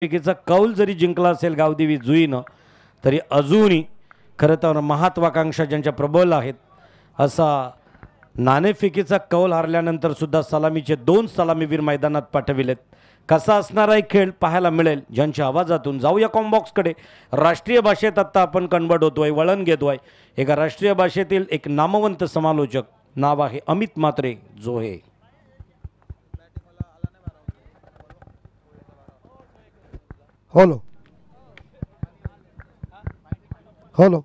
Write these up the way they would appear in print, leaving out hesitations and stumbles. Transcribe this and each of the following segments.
नाणेफेकीचा कौल जरी जिंकला असेल गावदेवी जुईनं तरी अजूनही खरं तर महत्वाकांक्षा ज्यांच्या प्रबल आहेत असा नाणेफेकीचा कौल हारल्यानंतर सुद्धा सलामीचे 2 सलामीवीर मैदानात पाठविलेत। कसा असणारा एक खेळ पाहायला मिळेल ज्यांच्या आवाजातून। जाऊया कॉम्बॉक्सकडे। राष्ट्रीय भाषेत आता आपण कन्वर्ट होतोय, वळण घेतोय। एका राष्ट्रीय भाषेतील एक नामवंत समालोचक, नाव आहे अमित म्हात्रे जोहे। Hello hello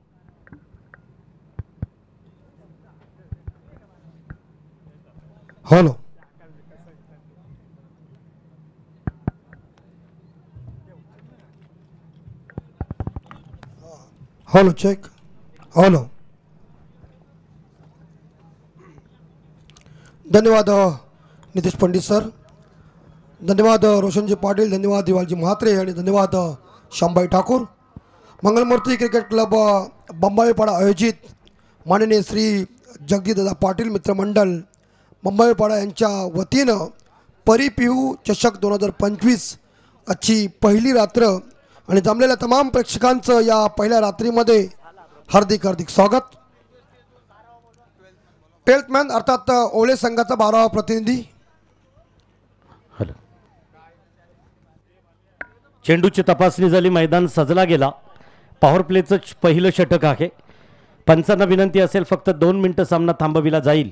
hello hello check hello. धन्यवाद नितेश पंडित सर, धन्यवाद रोशनजी पाटील, धन्यवाद दिवालजी म्हात्रे आणि धन्यवाद श्यामबाई ठाकूर। मंगलमूर्ती क्रिकेट क्लब बंबाईपाडा आयोजित माननीय श्री जगदीशदादा पाटील मित्रमंडळ बंबाईपाडा यांच्या वतीनं परिपिहू चषक 2025 आजची पहिली रात्र आणि जमलेल्या तमाम प्रेक्षकांचं या पहिल्या रात्रीमध्ये हार्दिक हार्दिक स्वागत। टेल्थमॅन अर्थात ओले संघाचा 12वा प्रतिनिधी। चेंडूची तपासणी झाली, मैदान सजला गेला। पॉवर प्लेचं पहिलं षटक आहे। पंचांना विनंती असेल फक्त 2 मिनिटं सामना थांबविला जाईल।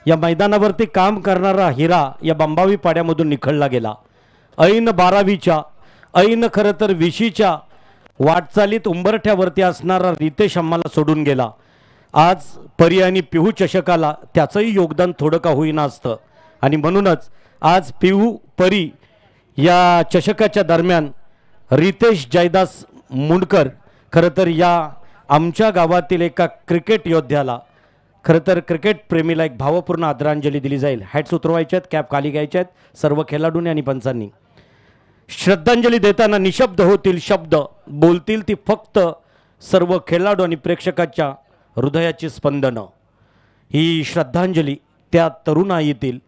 या मैदानावरती काम करणारा हिरा या बंबावी पाड्यामधून निखळला गेला। ऐन 12वीच्या ऐन खरं तर 20च्या वाटचालीत उंबरठ्यावरती असणारा रितेश आम्हाला सोडून गेला। आज परी आणि पिहू चषकाला त्याचंही योगदान थोडं का होईना असतं आणि म्हणूनच आज पिहू परी या चषकाच्या दरम्यान रितेश जयदास मुंडकर खरं तर या आमच्या गावातील एका क्रिकेट योद्ध्याला, खरं तर क्रिकेट प्रेमीला एक भावपूर्ण आदरांजली दिली जाईल। हॅट्स उतरवायचे आहेत, कॅप खाली घ्यायचे आहेत सर्व खेळाडूंनी आणि पंचांनी। श्रद्धांजली देताना निशब्द होतील शब्द, बोलतील ती फक्त सर्व खेळाडू आणि प्रेक्षकाच्या हृदयाची स्पंदनं। ही श्रद्धांजली त्या तरुणाईतील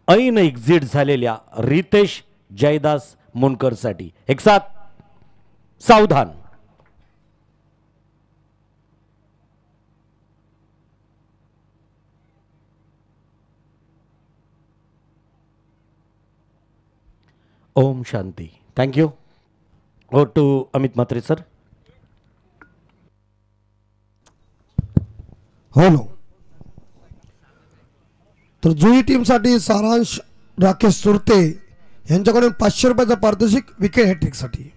ऐन एक्झिट झालेल्या रितेश जयदास मुंडकरसाठी। एक साथ सावधान। ओम शांती। Thank you. Over to Amit Mhatre sir. Hello. तर जुई टीमसाठी सारांश राकेश सुरते यांच्याकडून 500 रुपयाचा पारितोषिक विकेट हॅट्रिकसाठी।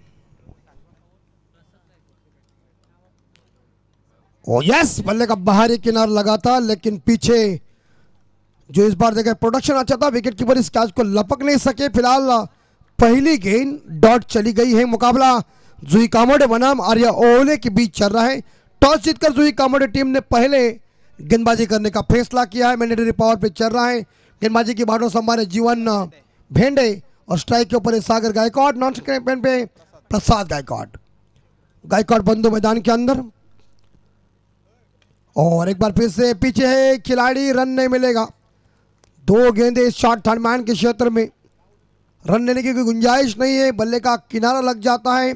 ओ यस, बल्ले का बाहरी किनार लगा था लेकिन पीछे जो इस बार देखा प्रोडक्शन अच्छा था, विकेट कीपर इस कैच को लपक नहीं सके। फिलहाल पहली गेंद डॉट चली गई है। मुकाबला जुई कामोडे बनाम आर्या ओले के बीच चल रहा है। टॉस जीतकर जुई कामोडे टीम ने पहले गेंदबाजी करने का फैसला किया है। मैंडेटरी पावर पे चल रहा है। गेंदबाजी की बाटों संभाले जीवन भेंडे और स्ट्राइक के ऊपर सागर गायकवाड़, नॉन स्ट्राइक पे प्रसाद गायकवाड़ बंदो मैदान के अंदर। और एक बार फिर से पीछे है खिलाड़ी, रन नहीं मिलेगा। 2 गेंदे शॉर्ट थर्डमैन के क्षेत्र में, रन लेने की कोई गुंजाइश नहीं है। बल्ले का किनारा लग जाता है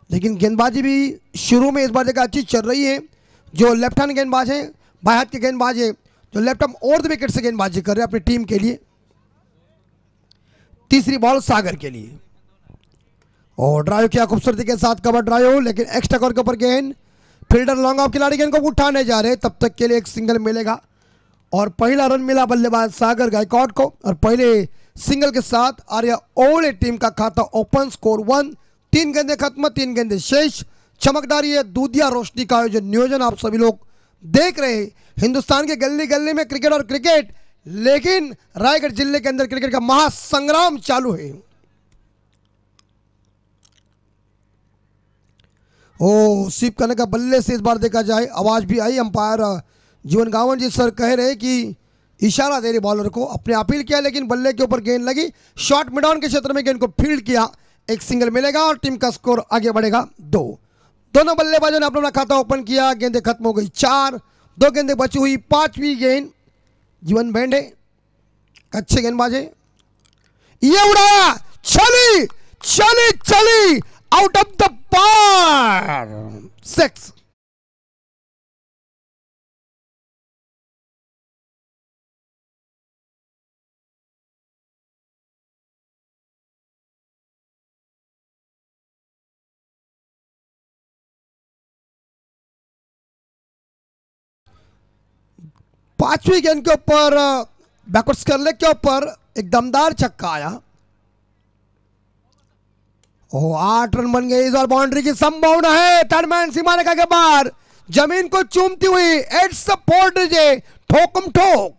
लेकिन गेंदबाजी भी शुरू में इस बार देखा अच्छी चल रही है। जो लेफ्ट हैंड गेंदबाज है, बाएं हाथ के गेंदबाज है, जो लेफ्ट आर्म और द विकेट से गेंदबाजी कर रहे हैं अपनी टीम के लिए। तीसरी बॉल सागर के लिए और ड्राइव किया खूबसूरती के साथ, कवर ड्राइव, लेकिन एक्स्ट्रा कवर के ऊपर गेंद। फील्डर लॉन्ग ऑफ खिलाड़ी गेंद को उठाने जा रहे, तब तक के लिए एक सिंगल मिलेगा और पहला रन मिला बल्लेबाज सागर गायकवाड़ को। और पहले सिंगल के साथ आर्या ओले टीम का खाता ओपन, स्कोर 1। 3 गेंदे खत्म, 3 गेंदे शेष। चमकदार ये दूधिया रोशनी का जो नियोजन आप सभी लोग देख रहे हैं। हिंदुस्तान के गली गली में क्रिकेट और क्रिकेट, लेकिन रायगढ़ जिले के अंदर क्रिकेट का महासंग्राम चालू है। ओ स्वीप करने का बल्ले से इस बार देखा जाए, आवाज भी आई। अंपायर जीवन गावन जी सर कह रहे कि इशारा दे रहे बॉलर को, अपने अपील किया लेकिन बल्ले के ऊपर गेंद लगी। शॉर्ट मिड ऑन के क्षेत्र में गेंद को फील्ड किया, एक सिंगल मिलेगा और टीम का स्कोर आगे बढ़ेगा 2। दोनों बल्लेबाजों ने अपना खाता ओपन किया। गेंदें खत्म हो गई 4, 2 गेंदें बची हुई। 5वीं गेंद जीवन भेंडे अच्छे गेंदबाज है, ये उड़ाया, चली चली चली, आउट ऑफ द पार, 6। पांचवी गेंद के ऊपर बैकवर्ड स्क्वायर लेग के ऊपर एक दमदार छक्का आया। 8 रन बन गए। इस बार बाउंड्री की संभावना है। थर्ड मैन सीमा रेखा के बाहर जमीन को चूमती हुई इट्स सपोर्ट जे ठोकम ठोक।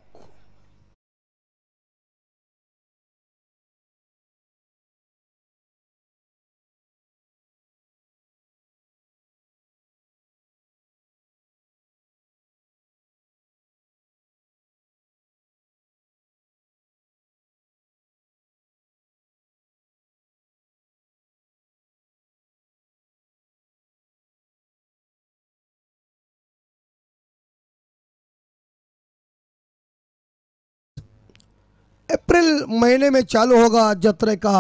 अप्रैल महीने में चालू होगा जत्रे का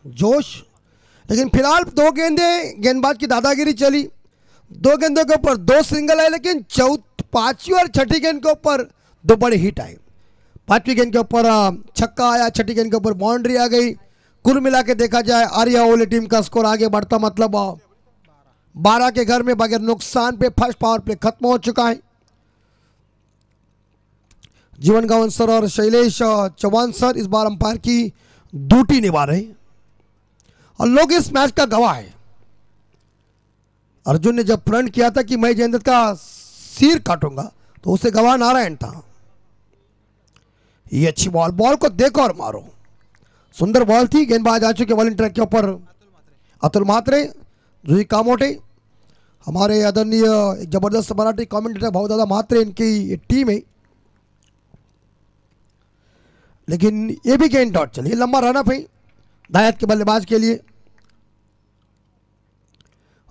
जोश, लेकिन फिलहाल 2 गेंदें गेंदबाज की दादागिरी चली। 2 गेंदों के ऊपर 2 सिंगल आए, लेकिन पांचवी और छठी गेंद के ऊपर 2 बड़े हिट आए। 5वीं गेंद के ऊपर छक्का आया, छठी गेंद के ऊपर बाउंड्री आ गई। कुल मिला के देखा जाए आर्या ओले टीम का स्कोर आगे बढ़ता, मतलब 12 के घर में बगैर नुकसान पे फर्स्ट पावर प्ले खत्म हो चुका है। जीवन गावन सर और शैलेश चौहान सर इस बार अंपायर की ड्यूटी निभा रहे और लोग इस मैच का गवाह है। अर्जुन ने जब प्रण किया था कि मैं जयंत का सिर काटूंगा, तो उसे गवाह नारायण था। ये अच्छी बॉल को देखो और मारो, सुंदर बॉल थी। गेंदबाज आ चुके बॉलिंग ट्रैक के ऊपर अतुल म्हात्रे, जूही कामोटे, हमारे आदरणीय जबरदस्त मराठी कमेंटेटर भाऊदादा म्हात्रे, इनकी टीम है। लेकिन ये भी गेंद डॉट चली, लंबा रनअप है दायत के बल्लेबाज के लिए।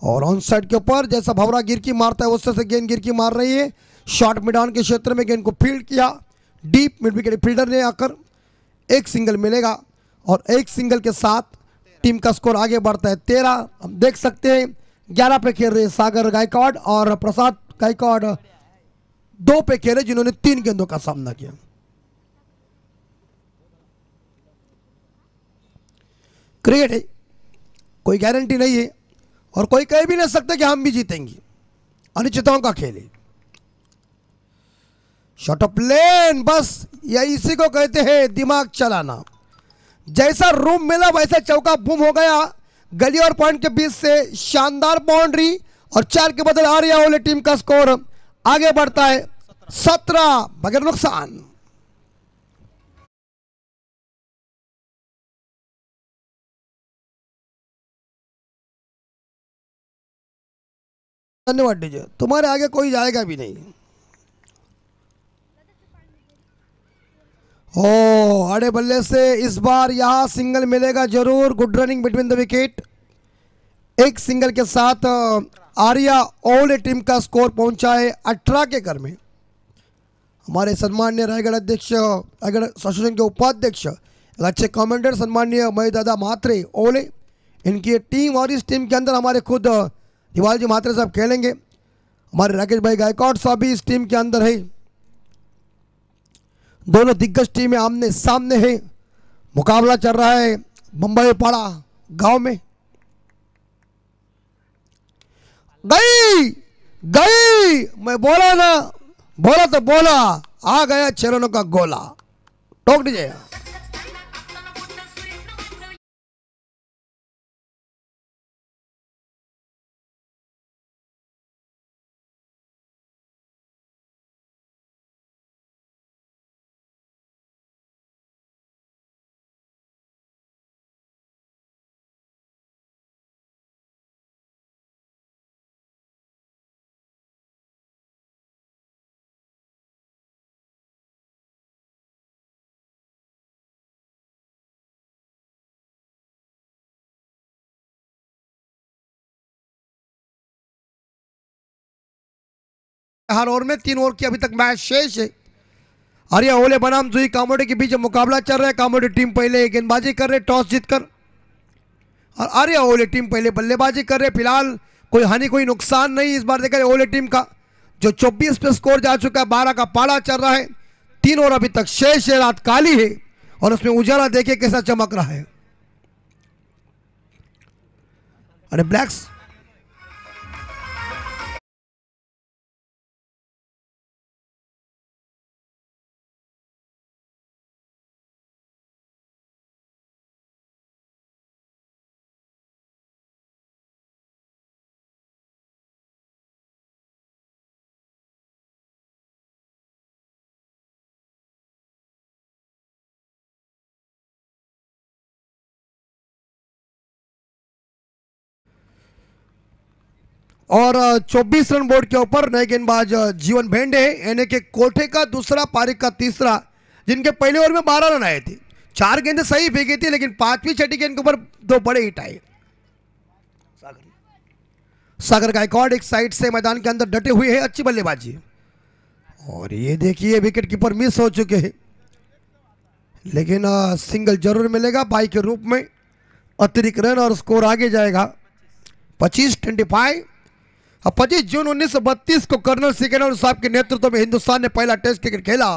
और ऑन साइड के ऊपर जैसा भवरा गिरकी मारता है उससे गेंद गिरकी मार रही है। शॉर्ट मिड ऑन के क्षेत्र में गेंद को फील्ड किया, डीप मिड विकेट फील्डर ने आकर एक सिंगल मिलेगा और एक सिंगल के साथ टीम का स्कोर आगे बढ़ता है 13। हम देख सकते हैं 11 पे खेल रहे सागर गायकवाड़ और प्रसाद गायकवाड़ 2 पे खेले, जिन्होंने 3 गेंदों का सामना किया। क्रिकेट है, कोई गारंटी नहीं है और कोई कह भी नहीं सकता कि हम भी जीतेंगे। अनिश्चितताओं का खेल है। शॉट ऑफ लेन, बस या इसी को कहते हैं दिमाग चलाना। जैसा रूम मिला वैसा चौका बूम हो गया। गली और पॉइंट के बीच से शानदार बाउंड्री और 4 के बदल आर्या ओले टीम का स्कोर आगे बढ़ता है 17 बगैर नुकसान। धन्यवाद डीजे, तुम्हारे आगे कोई जाएगा भी नहीं। ओ अड़े बल्ले से इस बार यहां सिंगल मिलेगा जरूर। Good running between the wicket. एक सिंगल के साथ आर्या ओले टीम का स्कोर पहुंचा है 18 के घर में। हमारे सम्मान्य रायगढ़ अध्यक्ष, रायगढ़ एसोसिएशन के उपाध्यक्ष, अच्छे कमेंटर सम्मान्य महीदादा म्हात्रे ओले, इनकी टीम और इस टीम के अंदर हमारे खुद रिवाल जी म्हात्रे साहब खेलेंगे। हमारे राकेश भाई गायकवाड़ साहब भी इस टीम के अंदर है। दोनों दिग्गज टीमें आमने सामने है। मुकाबला चल रहा है मुंबई पाड़ा गांव में। गई गई, मैं बोला ना, बोला तो बोला, आ गया 6 रनों का गोला। ठोक दीजिए। हर ओवर में 3 ओवर की अभी तक मैच शेष है। आर्या ओले बनाम जूही कामोटे के बीच मुकाबला चल रहा है। कामोटे टीम पहले गेंदबाजी कर रहे टॉस जीतकर, और आर्या ओले टीम पहले बल्लेबाजी कर रहे, फिलहाल कोई हानि कोई नुकसान नहीं इस बार देखा ओले टीम का, जो 24 पे स्कोर जा चुका है, 12 का पाला चल रहा है, 3 ओवर अभी तक शेष है, रात काली है और उसमें उजाला देखिए कैसा चमक रहा है। अरे ब्लैक्स और 24 रन बोर्ड के ऊपर नए गेंदबाज जीवन भेंडे यानी कि कोठे का दूसरा, पारिक का तीसरा, जिनके पहले ओवर में 12 रन आए थे, 4 गेंदें सही फेंकी थी, लेकिन 5वीं छठी गेंद के ऊपर 2 बड़े हिट आए। सागर गायकवाड़ एक साइड से मैदान के अंदर डटे हुए हैं, अच्छी बल्लेबाजी। और ये देखिए विकेट कीपर मिस हो चुके हैं, लेकिन सिंगल जरूर मिलेगा बाई के रूप में, अतिरिक्त रन और स्कोर आगे जाएगा 25-25। 25 जून 1932 को कर्नल सिकंदर साहब के नेतृत्व में हिंदुस्तान ने पहला टेस्ट क्रिकेट खेला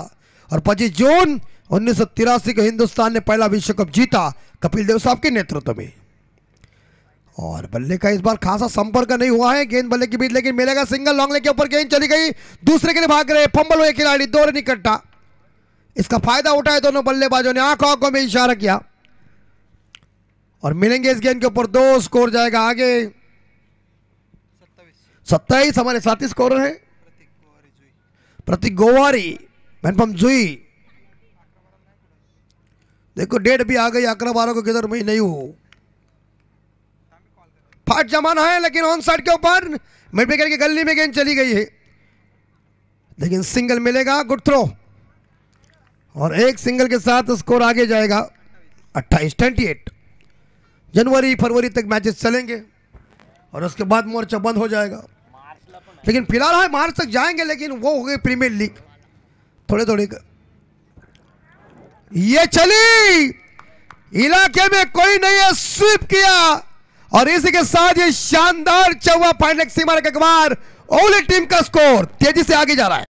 और 25 जून 1983 को हिंदुस्तान ने पहला विश्व कप जीता कपिल देव साहब के नेतृत्व में। और बल्ले का इस बार खासा संपर्क नहीं हुआ है गेंद बल्ले के बीच, लेकिन मिलेगा सिंगल, लॉन्ग लेग के ऊपर गेंद चली गई, दूसरे के लिए भाग रहे, फंबल हुए खिलाड़ी, 2 रन इकट्ठा। इसका फायदा उठाए दोनों बल्लेबाजों ने, आंखों आंखों में इशारा किया और मिलेंगे इस गेंद के ऊपर 2, स्कोर जाएगा आगे 27। हमारे साथी स्कोरर है प्रतीक गोवारी, मैनपम जुई। देखो डेट भी आ गई, 11-12 को किधर मैं नहीं हूं, फाट जमाना है, लेकिन ऑन साइड के ऊपर मिड विकेट की गली में गेंद चली गई है, लेकिन सिंगल मिलेगा, गुड थ्रो। और एक सिंगल के साथ स्कोर आगे जाएगा 28-28। जनवरी फरवरी तक मैचेस चलेंगे और उसके बाद मोर्चा बंद हो जाएगा, लेकिन फिलहाल है मार्च तक जाएंगे, लेकिन वो हो गई प्रीमियर लीग थोड़े थोड़े। ये चली, इलाके में कोई नहीं है, स्वीप किया और इसी के साथ ये शानदार चौवा फाइनल सीमा के बार ओले टीम का स्कोर तेजी से आगे जा रहा है।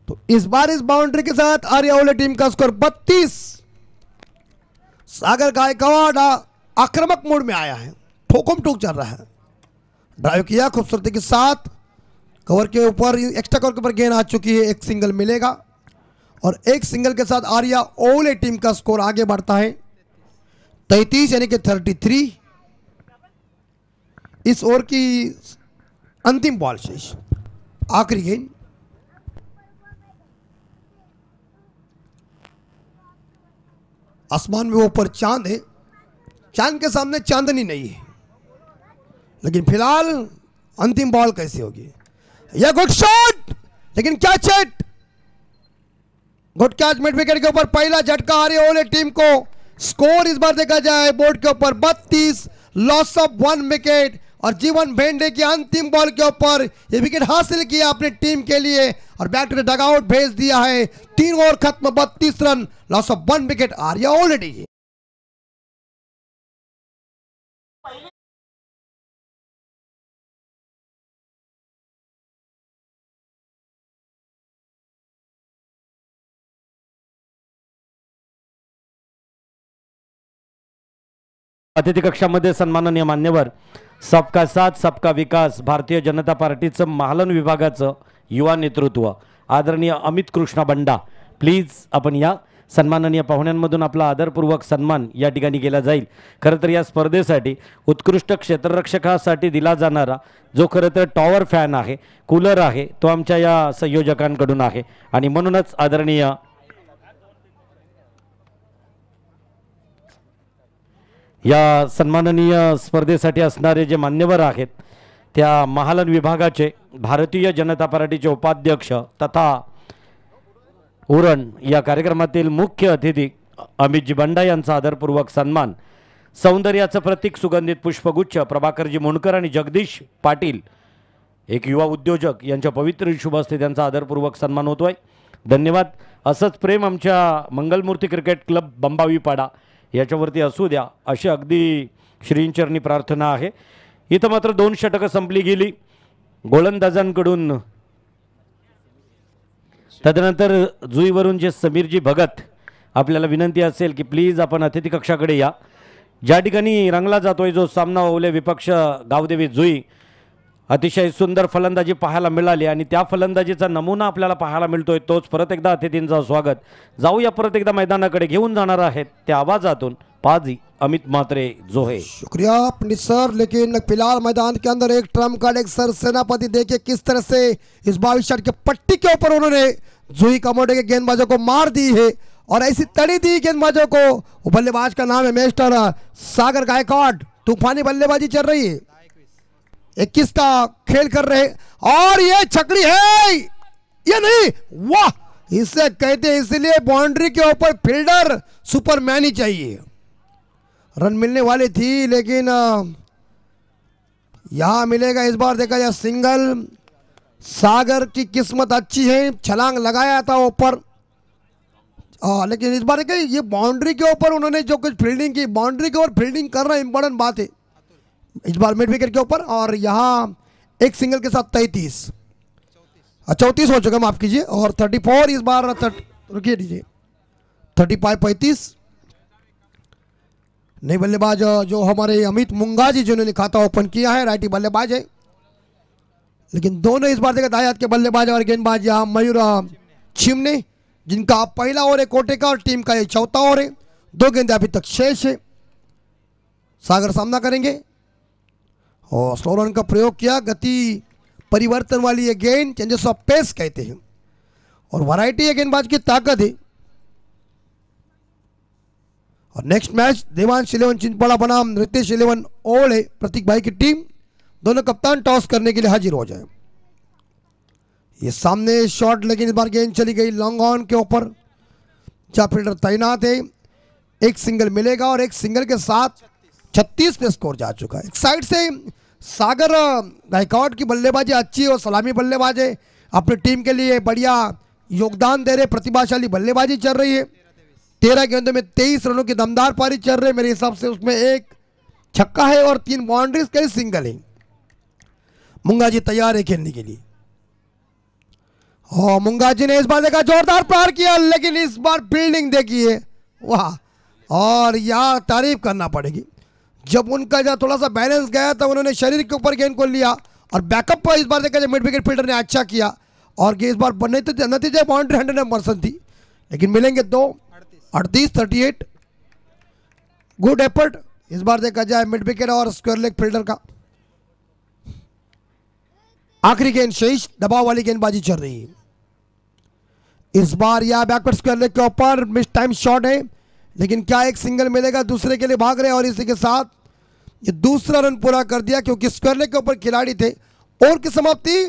तो इस बार इस बाउंड्री के साथ आर्या ओले टीम का स्कोर 32। सागर गायकवाड़ आक्रामक मोड में आया है, ठोकम ठोक चल रहा है, ड्राइव किया खूबसूरती के साथ, कवर के ऊपर एक्स्ट्रा कवर के ऊपर गेंद आ चुकी है, एक सिंगल मिलेगा और एक सिंगल के साथ आर्या ओले टीम का स्कोर आगे बढ़ता है 33 यानी कि 33। इस ओवर की अंतिम बॉल शेष, आखिरी गेंद। आसमान में ऊपर चांद है, चांद के सामने चांदनी नहीं है, लेकिन फिलहाल अंतिम बॉल कैसी होगी। यह गुड शॉट, लेकिन क्या चेट, गुड कैच मिड विकेट के ऊपर, पहला झटका आर्या ओले टीम को। स्कोर इस बार देखा जाए बोर्ड के ऊपर 32, लॉस ऑफ 1 विकेट और जीवन भेंडे की अंतिम बॉल के ऊपर ये विकेट हासिल किया अपनी टीम के लिए और बैक टू द डगआउट भेज दिया है। 3 ओवर खत्म, 32 run, loss of 1 wicket Arya ओले टीम। अतिथी कक्षामध्ये सन्माननीय मान्यवर, सबका साथ सबका विकास भारतीय जनता पार्टीचं महालन विभागाचं युवा नेतृत्व आदरणीय अमित कृष्णा बंडा, प्लीज आपण या सन्माननीय पाहुण्यांमधून आपला आदरपूर्वक सन्मान या ठिकाणी केला जाईल। खरं तर या स्पर्धेसाठी उत्कृष्ट क्षेत्ररक्षकासाठी दिला जाणारा जो खरं तर टॉवर फॅन आहे, कूलर आहे, तो आमच्या या संयोजकांकडून आहे आणि म्हणूनच आदरणीय या सन्माननीय स्पर्धेसाठी असणारे जे मान्यवर आहेत त्या महालन विभागाचे भारतीय जनता पार्टीचे उपाध्यक्ष तथा उरण या कार्यक्रमातील मुख्य अतिथी अमितजी बंडा यांचा आदरपूर्वक सन्मान, सौंदर्याचं प्रतीक सुगंधित पुष्पगुच्छ प्रभाकरजी मुंडकर आणि जगदीश पाटील एक युवा उद्योजक यांच्या पवित्र शुभ हस्ते त्यांचा आदरपूर्वक सन्मान होतोय. धन्यवाद. असंच प्रेम आमच्या मंगलमूर्ती क्रिकेट क्लब बंबावीपाडा याच्यावरती असू द्या अशी अगदी श्रींचरणी प्रार्थना आहे. इथं मात्र 2 षटकं संपली गेली गोलंदाजांकडून. तदनंतर जुईवरून जे समीरजी भगत, आपल्याला विनंती असेल की प्लीज आपण अतिथी कक्षाकडे या. ज्या ठिकाणी रंगला जातोय जो सामना ओले विपक्ष गावदेवी जुई, अतिशय सुंदर फलंदाजी पाहायला मिळाली आणि त्या फलंदाजीचा नमुना आपल्याला पाहायला मिळतोय. तोच परत एकदा अतिथींचं स्वागत. जाऊया परत एकदा मैदानाकडे घेऊन जाणार आहेत त्या आवाजातून पाजी अमित म्हात्रे जोहे. शुक्रिया पंडित सर. लेकिन फिलहाल मैदान के अंदर एक ट्रम्प कार्ड, एक सर सेनापति, देखिए किस तरह से इस 22 शॉट के पट्टी के ऊपर उन्होंने जूही कमोडे के गेंदबाजों को मार दी है और ऐसी तड़ी दी गेंदबाजों को. बल्लेबाज का नाम है मिस्टर सागर गायकवाड़. तूफानी बल्लेबाजी चल रही है. 21 का खेल कर रहे और ये छकड़ी है, ये नहीं, वाह इसे कहते हैं. इसलिए बाउंड्री के ऊपर फील्डर सुपरमैन ही चाहिए. रन मिलने वाली थी लेकिन यहां मिलेगा. इस बार देखा जाए सिंगल. सागर की किस्मत अच्छी है, छलांग लगाया था ऊपर. लेकिन इस बार ये बाउंड्री के ऊपर उन्होंने जो कुछ फील्डिंग की, बाउंड्री के ऊपर फील्डिंग करना इंपॉर्टेंट बात है इस बार मिड विकेट के ऊपर. और यहाँ एक सिंगल के साथ 34 हो चुका, माफ कीजिए. और 34 इस बार रुकिए दीजिए 35 नई बल्लेबाज जो हमारे अमित मुंगाजी जिन्होंने खाता ओपन किया है, राइटी बल्लेबाज है. लेकिन दोनों इस बार देखा दायात के बल्लेबाज और गेंदबाज यहाँ मयूर चिमने, जिनका पहला ओवर है कोटे का और टीम का ये चौथा ओवर है. 2 गेंदें अभी तक शेष है. सागर सामना करेंगे और स्लो रन का प्रयोग किया. गति परिवर्तन वाली ये गेंद, चेंजेस ऑफ पेस कहते हैं और वैरायटी ये गेंदबाज की ताकत है. और नेक्स्ट मैच देवांश 11 चिंचपाड़ा बनाम रितेश 11 ओल्ड है. प्रतीक भाई की टीम, दोनों कप्तान टॉस करने के लिए हाजिर हो जाए. ये सामने शॉट, लेकिन इस बार गेंद चली गई लॉन्ग ऑन के ऊपर. जहां फील्डर तैनात है, एक सिंगल मिलेगा और एक सिंगल के साथ 36 पे स्कोर जा चुका है. एक साइड से सागर गायकवाड़ की बल्लेबाजी अच्छी और सलामी बल्लेबाज है, अपनी टीम के लिए बढ़िया योगदान दे रहे, प्रतिभाशाली बल्लेबाजी चल रही है. 13 गेंदों में 23 रनों की दमदार पारी चल रही है. मेरे हिसाब से उसमें एक छक्का है और 3 बाउंड्रीज कई सिंगल है. मुंगा जी तैयार है खेलने के लिए. और मुंगा जी ने इस बार देखा जोरदार प्रहार किया, लेकिन इस बार फील्डिंग देखिए, वाह. और यार तारीफ करना पड़ेगी, जब उनका जब थोड़ा सा बैलेंस गया था उन्होंने शरीर के ऊपर गेंद को लिया और बैकअप पर इस बार देखा जाए मिड विकेट फील्डर ने अच्छा किया. और इस बार नतीजे बाउंड्री 100% थी, लेकिन मिलेंगे 2 38 गुड एफर्ट इस बार देखा जाए मिड विकेट और स्क्वायर लेग फील्डर का. आखिरी गेंद शेष, दबाव वाली गेंदबाजी चल रही है. इस बार यह बैकवर्ड स्क्वायर लेग के ऊपर मिस टाइम शॉट है, लेकिन क्या एक सिंगल मिलेगा. दूसरे के लिए भाग रहे और इसी के साथ ये दूसरा रन पूरा कर दिया, क्योंकि स्क्वायर लेग के ऊपर खिलाड़ी थे. ओवर की समाप्ति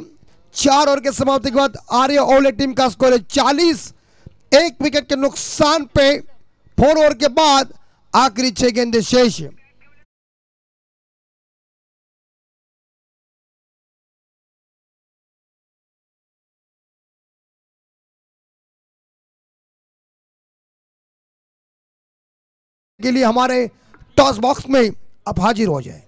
4 ओवर के समाप्ति के बाद आर्य ओवले टीम का स्कोर है 40. 1 विकेट के नुकसान पे 4 ओवर के बाद आखिरी 6 गेंदें शेष है. के लिए हमारे टॉस बॉक्स में आप हाजिर हो जाए.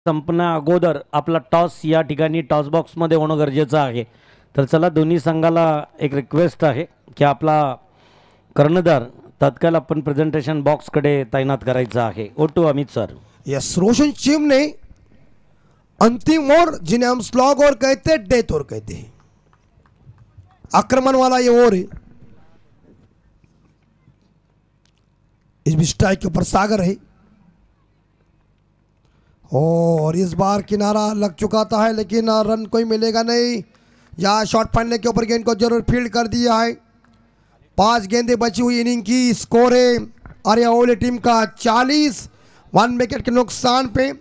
संपण्या अगोदर आपला टॉस या ठिकाणी टॉस बॉक्समध्ये होणं गरजेचं आहे. तर चला, दोन्ही संघाला एक रिक्वेस्ट आहे की आपला कर्णधार तत्काल आपण प्रेझेंटेशन बॉक्सकडे तैनात करायचा आहे. ओटू अमित सर. यस, रोशन चिम ने अंतिम ओवर, जिन्हें हम स्लॉग ओवर कहते हैं, डेथ ओवर कहते हैं, आक्रमण वाला ये ओवर है. इस भी स्ट्राइक के ऊपर सागर है और इस बार किनारा लग चुका था है, लेकिन रन कोई मिलेगा नहीं। यहाँ शॉट फाड़ने के ऊपर गेंद को जरूर फील्ड कर दिया है। 5 गेंदें बची हुई इनिंग की। स्कोर है आर्या ओवले टीम का 40, 1 विकेट के नुकसान पे।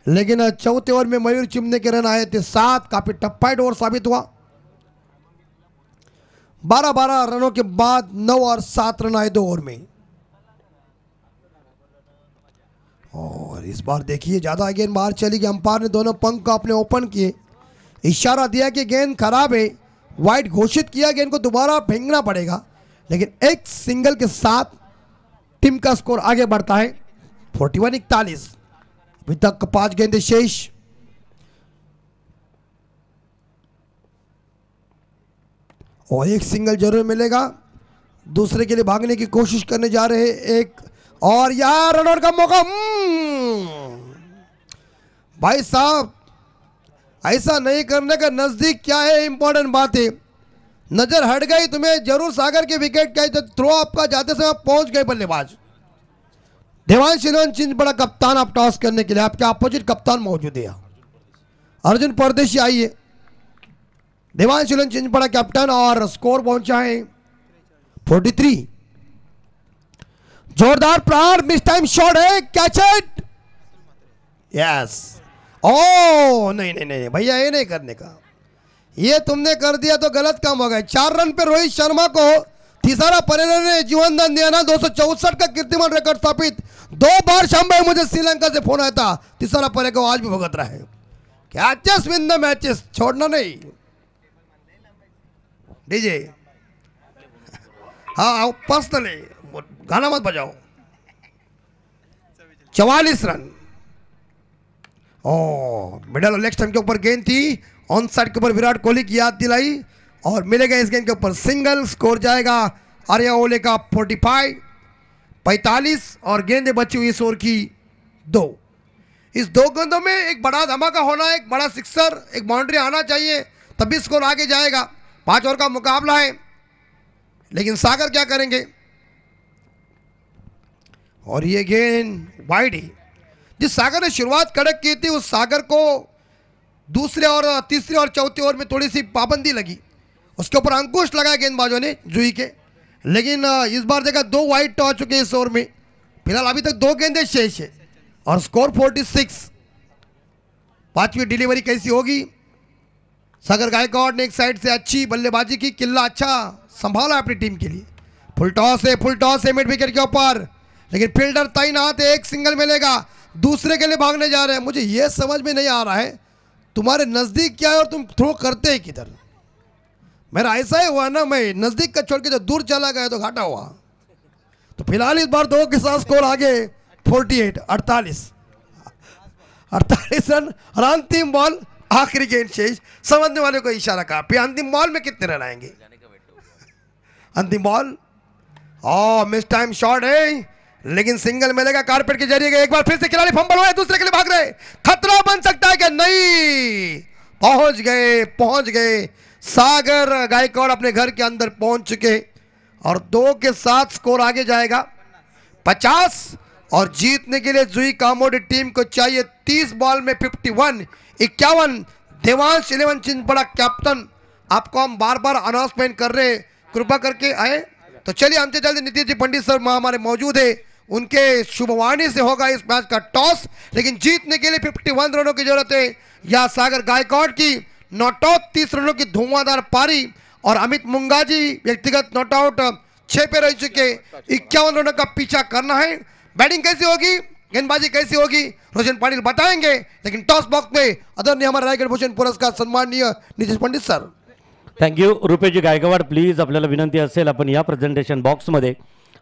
लेकिन चौथे ओवर में मयूर चिमने के रन आए थे 7। काफी टफ फाइट ओवर साबित हुआ। 12-12 रनों के बाद 9 और 7 रन आए 2 ओवर में। और इस बार देखिए ज्यादा गेंद बाहर चली गई। अंपायर ने दोनों पंख को अपने ओपन किए, इशारा दिया कि गेंद खराब है, वाइड घोषित किया, गेंद को दोबारा फेंकना पड़ेगा। लेकिन एक सिंगल के साथ टीम का स्कोर आगे बढ़ता है 41-41। अभी तक 5 गेंदें शेष। और एक सिंगल जरूर मिलेगा। दूसरे के लिए भागने की कोशिश करने जा रहे एक, और यार रन आउट का मौका। भाई साहब ऐसा नहीं करने का। नजदीक क्या है, इंपॉर्टेंट बात है। नजर हट गई तुम्हें जरूर सागर के विकेट का, तो थ्रो आपका जाते समय पहुंच गए बल्लेबाज। देवांश चिंचपड़ा कप्तान आप टॉस करने के लिए, आपके अपोजिट कप्तान मौजूद है। अर्जुन परदेशी आइए। देवांश चिंचपड़ा कैप्टन, और स्कोर पहुंचा है 43। जोरदार प्रहार, मिस टाइम शॉट है, कैच इट, यस। ओ नहीं नहीं नहीं भैया, ये नहीं करने का। ये तुमने कर दिया तो गलत काम हो गया। 4 रन पे रोहित शर्मा को तीसरा परेरा ने जीवनदान दिया ना। 264 का कीर्तिमान रिकॉर्ड स्थापित। 2 बार शाम भाई मुझे श्रीलंका से फोन आया था, तीसरा परे को आज भी भुगत रहा है। कैचेस विन द मैचेस, छोड़ना नहीं। डीजे हाँ पर्सनली गाना मत बजाओ। 44 रन। ओ मिडल और लेग स्टंप के ऊपर गेंद थी, ऑन साइड के ऊपर विराट कोहली की याद दिलाई, और मिलेगा इस गेंद के ऊपर सिंगल। स्कोर जाएगा आर्या ओवले का 45। और गेंदें बची हुई इस ओवर की 2। इस 2 गेंदों में एक बड़ा धमाका होना है, एक बड़ा सिक्सर, एक बाउंड्री आना चाहिए, तभी स्कोर आगे जाएगा। 5 ओवर का मुकाबला है, लेकिन सागर क्या करेंगे। और ये गेंद वाइड है। जिस सागर ने शुरुआत कड़क की थी, उस सागर को दूसरे और तीसरे और चौथे ओवर में थोड़ी सी पाबंदी लगी, उसके ऊपर अंकुश लगाया गेंदबाजों ने जुई के। लेकिन इस बार देखा 2 वाइड तो आ चुके हैं इस ओवर में। फिलहाल अभी तक 2 गेंदें शेष है, और स्कोर 46। 5वीं डिलीवरी कैसी होगी। सागर गायकवाड़ ने एक साइड से अच्छी बल्लेबाजी की, किल्ला अच्छा संभाला अपनी टीम के लिए। फुल टॉस है मिड विकेट के ऊपर, लेकिन फील्डर तैनात है। एक सिंगल मिलेगा, दूसरे के लिए भागने जा रहे हैं। मुझे यह समझ में नहीं आ रहा है तुम्हारे नजदीक क्या है और तुम थ्रो करते हैं किधर। मेरा ऐसा ही हुआ ना, मैं नजदीक का छोड़ के जब दूर चला गया तो घाटा हुआ। तो फिलहाल इस बार 2 के साथ स्कोर आगे 48 रन। और अंतिम बॉल, आखिरी गेंद शेष। समझने वाले को इशारा कहा, फिर अंतिम बॉल में कितने रन आएंगे। अंतिम बॉल, मिस टाइम शॉट है, लेकिन सिंगल मिलेगा कारपेट के जरिए। एक बार फिर से खिलाड़ी फंबल हुए, दूसरे के लिए भाग रहे। खतरा बन सकता है कि नहीं। पहुंच गए सागर गायकवाड़ अपने घर के अंदर पहुंच चुके, और 2 के साथ स्कोर आगे जाएगा 50। और जीतने के लिए जुई कामोडी टीम को चाहिए 30 बॉल में 51। 51 देवांश 11 चिंचपड़ा कैप्टन। आपको हम बार बार अनाउंसमेंट कर रहे, कृपा करके आए। तो चलिए हमसे जल्दी नीतीश जी पंडित सर हमारे मौजूद है, उनके शुभवाणी से होगा इस मैच का टॉस। लेकिन जीतने के लिए 51 रनों की जरूरत है। या सागर गायकवाड़ की नॉट आउट 30 रनों की धुआंधार पारी, और अमित मुंगाजी व्यक्तिगत नॉट आउट 6 पे रह चुके। 51 रनों का पीछा करना है। बैटिंग कैसी होगी, गेंदबाजी कैसी होगी, रोशन पाटिल बताएंगे। लेकिन टॉस बॉक्स में आदरणीय हमारे रायगढ़ भूषण पुरस्कार सन्माननीय नीतीश पंडित सर। थँक्यू रुपेशजी गायकवाड. प्लीज आपल्याला विनंती असेल आपण या प्रेझेंटेशन बॉक्समध्ये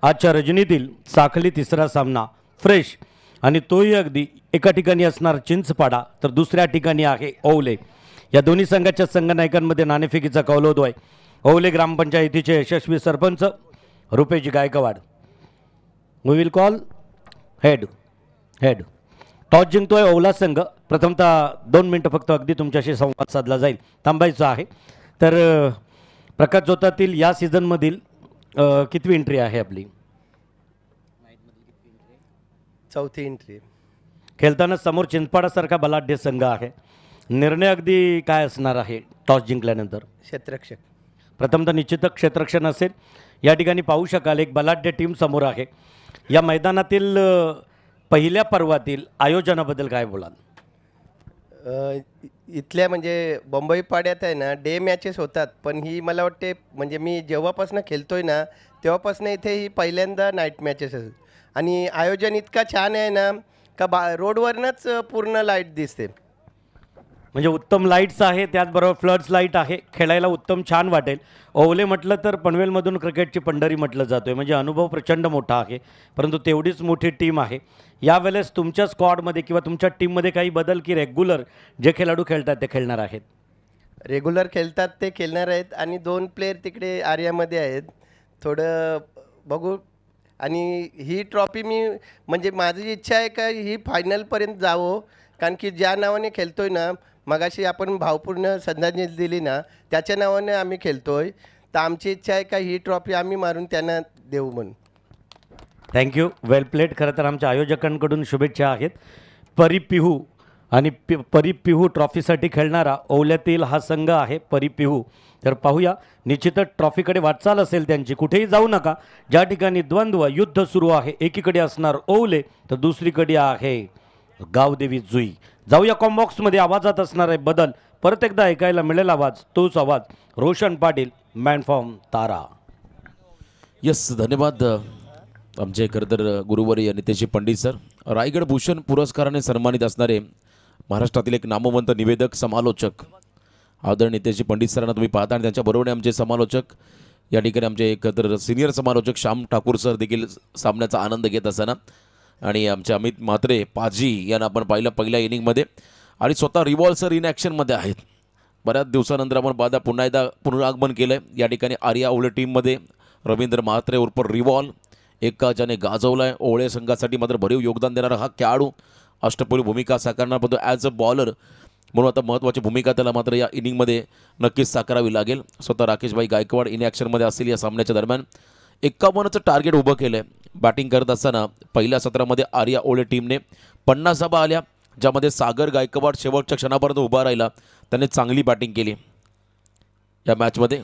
आजच्या रजनीतील साखली तिसरा सामना फ्रेश, आणि तोही अगदी एका ठिकाणी असणार चिंचपाडा, तर दुसऱ्या ठिकाणी आहे ओवले. या दोन्ही संघाच्या संघनायकांमध्ये नाणेफेकीचा कौलौद आहे. ओवले ग्रामपंचायतीचे यशस्वी सरपंच रुपेशजी Gaikwad. We will call head. Toss जिंकतोय ओवला संघ. प्रथमतः 2 मिनिटं फक्त अगदी तुमच्याशी संवाद साधला जाईल, थांबायचं आहे. तर प्रकाश जोतातील या सीझनमधील कितवी एंट्री आहे आपली? चौथी एंट्री. खेळताना समोर चिंचपाडासारखा बलाढ्य संघ आहे. निर्णय अगदी काय असणार आहे टॉस जिंकल्यानंतर? क्षेत्ररक्षक. प्रथमतः निश्चितच क्षेत्ररक्षण असेल. या ठिकाणी पाहू शकाल एक बलाढ्य टीम समोर आहे. या मैदानातील पहिल्या पर्वातील आयोजनाबद्दल काय बोलाल? इथल्या म्हणजे बंबई पाड्यात आहे ना डे मॅचेस होतात, पण ही मला वाटते म्हणजे मी जेव्हापासून खेळतोय ना तेव्हापासून इथे ही पहिल्यांदा नाईट मॅचेस असतात. आणि आयोजन इतका छान आहे ना का रोडवरनंच पूर्ण लाईट दिसते. म्हणजे उत्तम लाईट्स आहे, त्याचबरोबर फ्लड्स लाईट आहे. खेळायला उत्तम छान वाटेल. ओवले म्हटलं तर पनवेलमधून क्रिकेटची पंढरी म्हटलं जातोय, म्हणजे अनुभव प्रचंड मोठा आहे. परंतु तेवढीच मोठी टीम आहे. यावेळेस तुमच्या स्क्वॉडमध्ये किंवा तुमच्या टीममध्ये काही बदल की रेग्युलर जे खेळाडू खेळतात ते खेळणार आहेत? रेग्युलर खेळतात ते खेळणार आहेत आणि 2 प्लेयर तिकडे आर्यामध्ये आहेत. थोडं बघू. आणि ही ट्रॉफी मी म्हणजे माझी इच्छा आहे का ही फायनलपर्यंत जावं, कारण की ज्या नावाने खेळतोय ना मगाशी आपण भावपूर्ण श्रद्धांजली दिली ना त्याच्या नावाने आम्ही खेळतोय. तर आमची इच्छा आहे का ही ट्रॉफी आम्ही मारून त्यांना देऊ म्हणून. थँक्यू, वेल प्लेड. खरं तर आमच्या आयोजकांकडून शुभेच्छा आहेत. परिपिहू आणि परिपिहू ट्रॉफीसाठी खेळणारा ओवल्यातील हा संघ आहे परिपिहू. तर पाहूया, निश्चितच ट्रॉफीकडे वाटचाल असेल त्यांची. कुठेही जाऊ नका. ज्या ठिकाणी द्वंद्व युद्ध सुरू आहे, एकीकडे असणार ओवले तर दुसरीकडे आहे गावदेवी जुई. जाऊया कॉम्बॉक्समध्ये. आवाजात असणार आहे बदल. परत एकदा ऐकायला मिळेल आवाज, तोच आवाज. Roshan Patil, man from Tara. Yes, धन्यवाद आमचे खरं तर गुरुवर्य नितेश पंडित सर. रायगड भूषण पुरस्काराने सन्मानित असणारे महाराष्ट्रातील एक नामवंत निवेदक समालोचक आदरणीय नितेश पंडित सरांना तुम्ही पाहता, आणि त्यांच्याबरोबर आमचे समालोचक या ठिकाणी आमचे एक तर सिनियर समालोचक श्याम ठाकूर सर देखील सामन्याचा आनंद घेत असताना, आणि आमचे अमित म्हात्रे पाजी यांना आपण पाहिलं पहिल्या इनिंगमध्ये, आणि स्वतः रिवॉल्व सर इन ॲक्शनमध्ये आहेत. बऱ्याच दिवसानंतर आपण पाहता पुन्हा एकदा पुनरागमन केलं आहे या ठिकाणी आर्या ओवळे टीममध्ये. रवींद्र म्हात्रे उर्फ रिवॉल्व एका ज्याने गाजवला आहे ओवळे संघासाठी मात्र भरीव योगदान देणारा हा खेळाडू, अष्टपैलू भूमिका साकारणार, परंतु ॲज अ बॉलर म्हणून आता महत्त्वाची भूमिका त्याला मात्र या इनिंगमध्ये नक्कीच साकारावी लागेल. स्वतः राकेशभाई गायकवाड इन ॲक्शनमध्ये असतील या सामन्याच्या दरम्यान. 51चं टार्गेट उभं केलं आहे. बॅटिंग करत असताना पहिल्या सत्रामध्ये आर्या ओवळे टीमने 50 धावा आल्या, ज्यामध्ये सागर गायकवाड शेवटच्या क्षणापर्यंत उभा राहिला. त्याने चांगली बॅटिंग केली या मॅचमध्ये.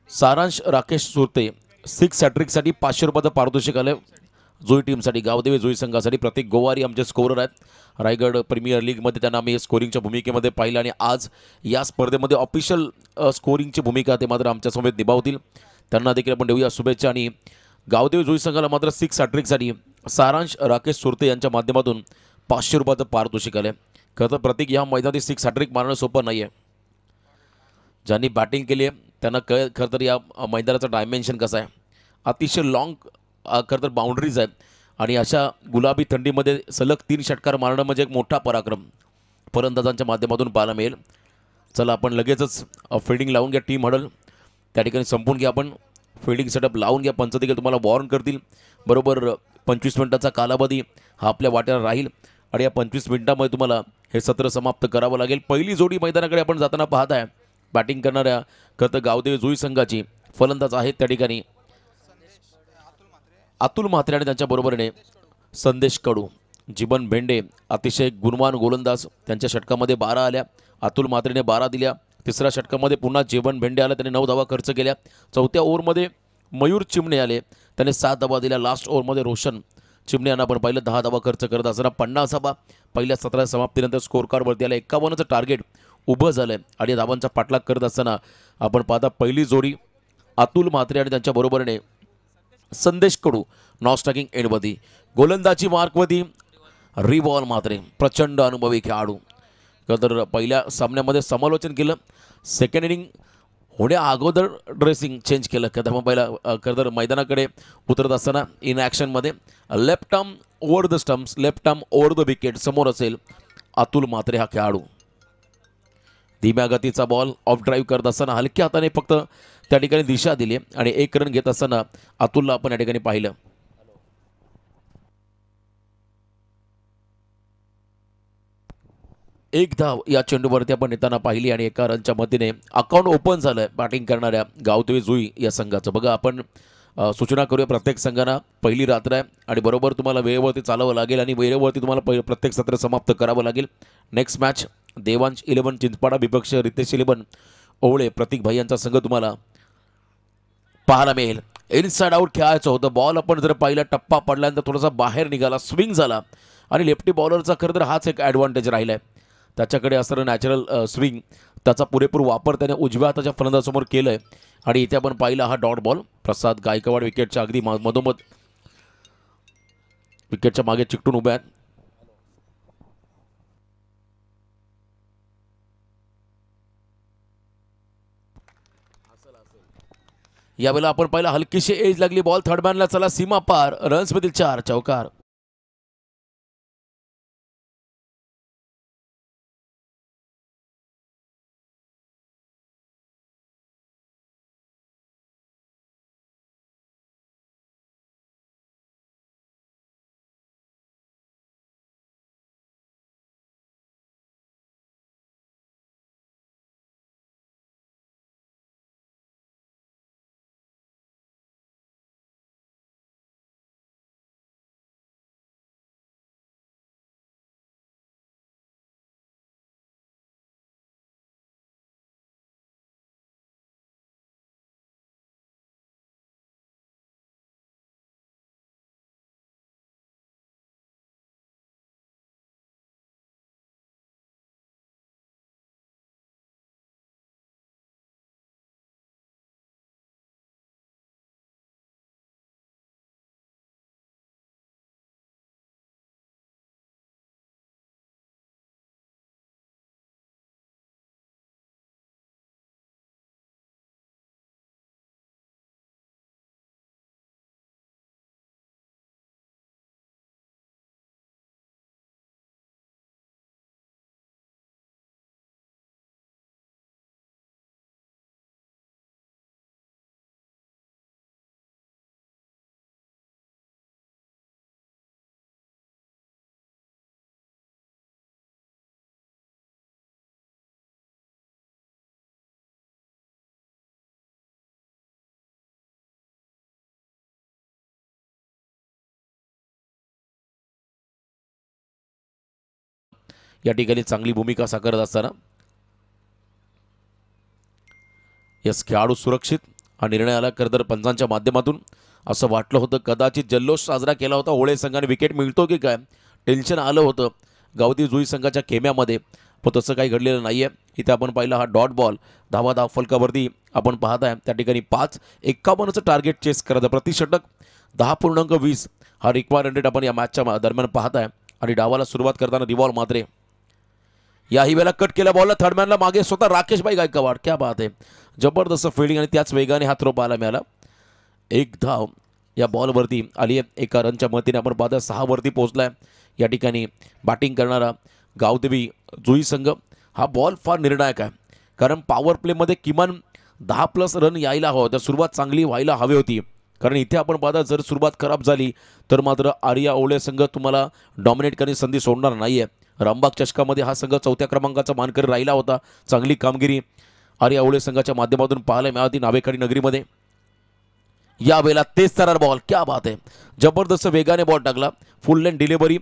सारांश राकेश सुरते 6 हॅट्रिकसाठी 500 रुपयाचं पारितोषिक आलं जुई टीमसाठी. गावदेवी जुई संघासाठी प्रतीक गोवारी आमचे स्कोरर आहेत. रायगड प्रीमियर लीगमध्ये त्यांना आम्ही स्कोरिंगच्या भूमिकेमध्ये पाहिलं, आणि आज या स्पर्धेमध्ये ऑफिशियल स्कोरिंगची भूमिका ते मात्र आमच्यासमवेत निभावतील. त्यांना देखील आपण देऊया शुभेच्छा. आणि गावदेवी जुई संघाला मात्र 6 हॅट्रिकसाठी सारांश राकेश सुरते यांच्या माध्यमातून 500 रुपयाचं पारितोषिक आलं. खरं तर प्रतीक या मैदानात 6 हॅट्रिक मारणं सोपं नाही आहे. ज्यांनी बॅटिंग केली आहे त्यांना खरं तर या मैदानाचं डायमेन्शन कसं आहे. अतिशय लॉंग खरं तर बाउंड्रीज आहेत, आणि अशा गुलाबी थंडीमध्ये सलग 3 षटकार मारणं म्हणजे एक मोठा पराक्रम फलंदाजांच्या माध्यमातून पाहायला मिळेल. चला आपण लगेचच फिल्डिंग लावून घ्या. टीम हडल त्या ठिकाणी संपून घ्या. आपण फिल्डिंग सेटअप लावून घ्या. पंच देखील तुम्हाला वॉर्न करतील. बरोबर 25 मिनिटाचा कालावधी हा आपल्या वाट्याला राहील, आणि या 25 मिनिटामध्ये तुम्हाला हे सत्र समाप्त करावं लागेल. पहिली जोडी मैदानाकडे आपण जाताना पाहत आहे. बॅटिंग करणाऱ्या खरं तर गावदेवी जुई संघाची फलंदाज आहेत त्या ठिकाणी अतुल म्हात्रे, आणि त्यांच्याबरोबरीने संदेश कडू. जीवन भेंडे अतिशय गुणवान गोलंदाज, त्यांच्या षटकामध्ये 12 आल्या. अतुल म्हात्रेने 12 दिल्या. तिसऱ्या षटकामध्ये पुन्हा जीवन भेंडे आला, त्याने 9 धावा खर्च केल्या. चौथ्या ओव्हरमध्ये मयूर चिमणे आले, त्याने 7 धावा दिल्या. लास्ट ओव्हरमध्ये रोशन चिमणे यांना आपण पाहिलं 10 धावा खर्च करत असताना 50 धावा पहिल्या सत्राच्या समाप्तीनंतर स्कोर कार्डवरती आला. 51चं टार्गेट उभं झालं आहे, आणि धावांचा पाठलाग करत असताना आपण पाहता पहिली जोडी अतुल म्हात्रे आणि त्यांच्याबरोबरीने संदेश कडू नॉस्टॅकिंग एंडवधी. गोलंदाजी मार्कवधी रिवॉल्व म्हात्रे, प्रचंड अनुभवी खेळाडू. तर पहिल्या सामन्यामध्ये समालोचन केलं. सेकंड इनिंग होण्या अगोदर ड्रेसिंग चेंज केलं. त्यामुळे पहिला खरं तर मैदानाकडे उतरत असताना इन ॲक्शनमध्ये left arm over the stumps, left arm over the wicket समोर असेल अतुल म्हात्रे हा खेळाडू. धीम्या गतीचा बॉल ऑफ ड्राईव्ह करत असताना हलक्या हाताने फक्त त्या ठिकाणी दिशा दिली, आणि 1 रन घेत असताना अतुलला आपण या ठिकाणी पाहिलं. एक धाव या चेंडूवरती आपण येताना पाहिली, आणि 1 रनच्या मतीने अकाउंट ओपन झालं बॅटिंग करणाऱ्या गावदेवी जुई या संघाचं. बघा आपण सूचना करूया प्रत्येक संघांना. पहिली रात्र आहे आणि बरोबर तुम्हाला वेळेवरती चालावं लागेल आणि वेळेवरती तुम्हाला प्रत्येक सत्र समाप्त करावं लागेल. नेक्स्ट मॅच देवांश 11 चिंचपाडा विपक्ष रितेश 11 ओवळे प्रतीक भाई यांचा संघ तुम्हाला पाहायला मिळेल. इनसाइड आउट खेळायचं होतं. बॉल आपण जर पाहिला टप्पा पडल्यानंतर थोडासा बाहेर निघाला, स्विंग झाला आणि लेफ्टी बॉलरचा खरं तर हाच एक ॲडव्हान्टेज राहिला आहे. त्याच्याकडे असणारं नॅचरल स्विंग त्याचा पुरेपूर वापर त्याने उजव्या हाताच्या फलंदाजासमोर केलं आहे आणि इथे आपण पाहिला हा डॉट बॉल. प्रसाद गायकवाड विकेटच्या अगदी मधोमध विकेटच्या मागे चिकटून उभे आहेत. यावेळेला आपण पाहिला हलकीशी एज लागली बॉल थर्ड मॅनला. चला सीमा पार, रन्स मधील 4 चौकार. या ठिकाणी चांगली भूमिका साकारत असताना यस खेळाडू सुरक्षित हा निर्णय आला. खरं पंचांच्या माध्यमातून असं वाटलं होतं कदाचित जल्लोष साजरा केला होता. ओळे संघाने विकेट मिळतो की काय टेन्शन आलं होतं गावठी जुई संघाच्या खेम्यामध्ये, पण तसं काही घडलेलं नाही आहे. इथे आपण पाहिलं हा डॉट बॉल धावा फलकावरती आपण पाहत आहे. त्या ठिकाणी 5-51चं टार्गेट चेस करायचं. प्रतिषटक 10.20 हा रिक्वायर्ड रेट आपण या मॅचच्या दरम्यान पाहत आहे. आणि डावाला सुरुवात करताना रिवॉल्व मात्रे याही वेळेला कट केल्या बॉलला थर्डमॅनला मागे स्वतः राकेशभाई गायकवाड. क्या बात आहे, जबरदस्त फिल्डिंग आणि त्याच वेगाने हा थ्रो पाहायला मिळाला. एक धाव या बॉलवरती आली आहे. एका रनच्या मतीने आपण पाहता 6 वरती पोहोचला आहे. या ठिकाणी बॅटिंग करणारा गावदेवी जुई संघ हा बॉल फार निर्णायक आहे, कारण पॉवर प्लेमध्ये किमान 10+ रन यायला हवं. त्या सुरुवात चांगली व्हायला हवी होती, कारण इथे आपण पाहता जर सुरुवात खराब झाली तर मात्र आर्या ओवळे संघ तुम्हाला डॉमिनेट करण्याची संधी सोडणार नाही आहे. रामबाग चषकामध्ये हा संघ 4थ्या क्रमांकाचा मानकरी राहिला होता. चांगली कामगिरी आर्या ओवळे संघाच्या माध्यमातून पाहायला मिळाली नावेखाडी नगरीमध्ये. यावेळेला तेच तरर बॉल, क्या बात आहे, जबरदस्त वेगाने बॉल टाकला, फुल लेन डिलिव्हरी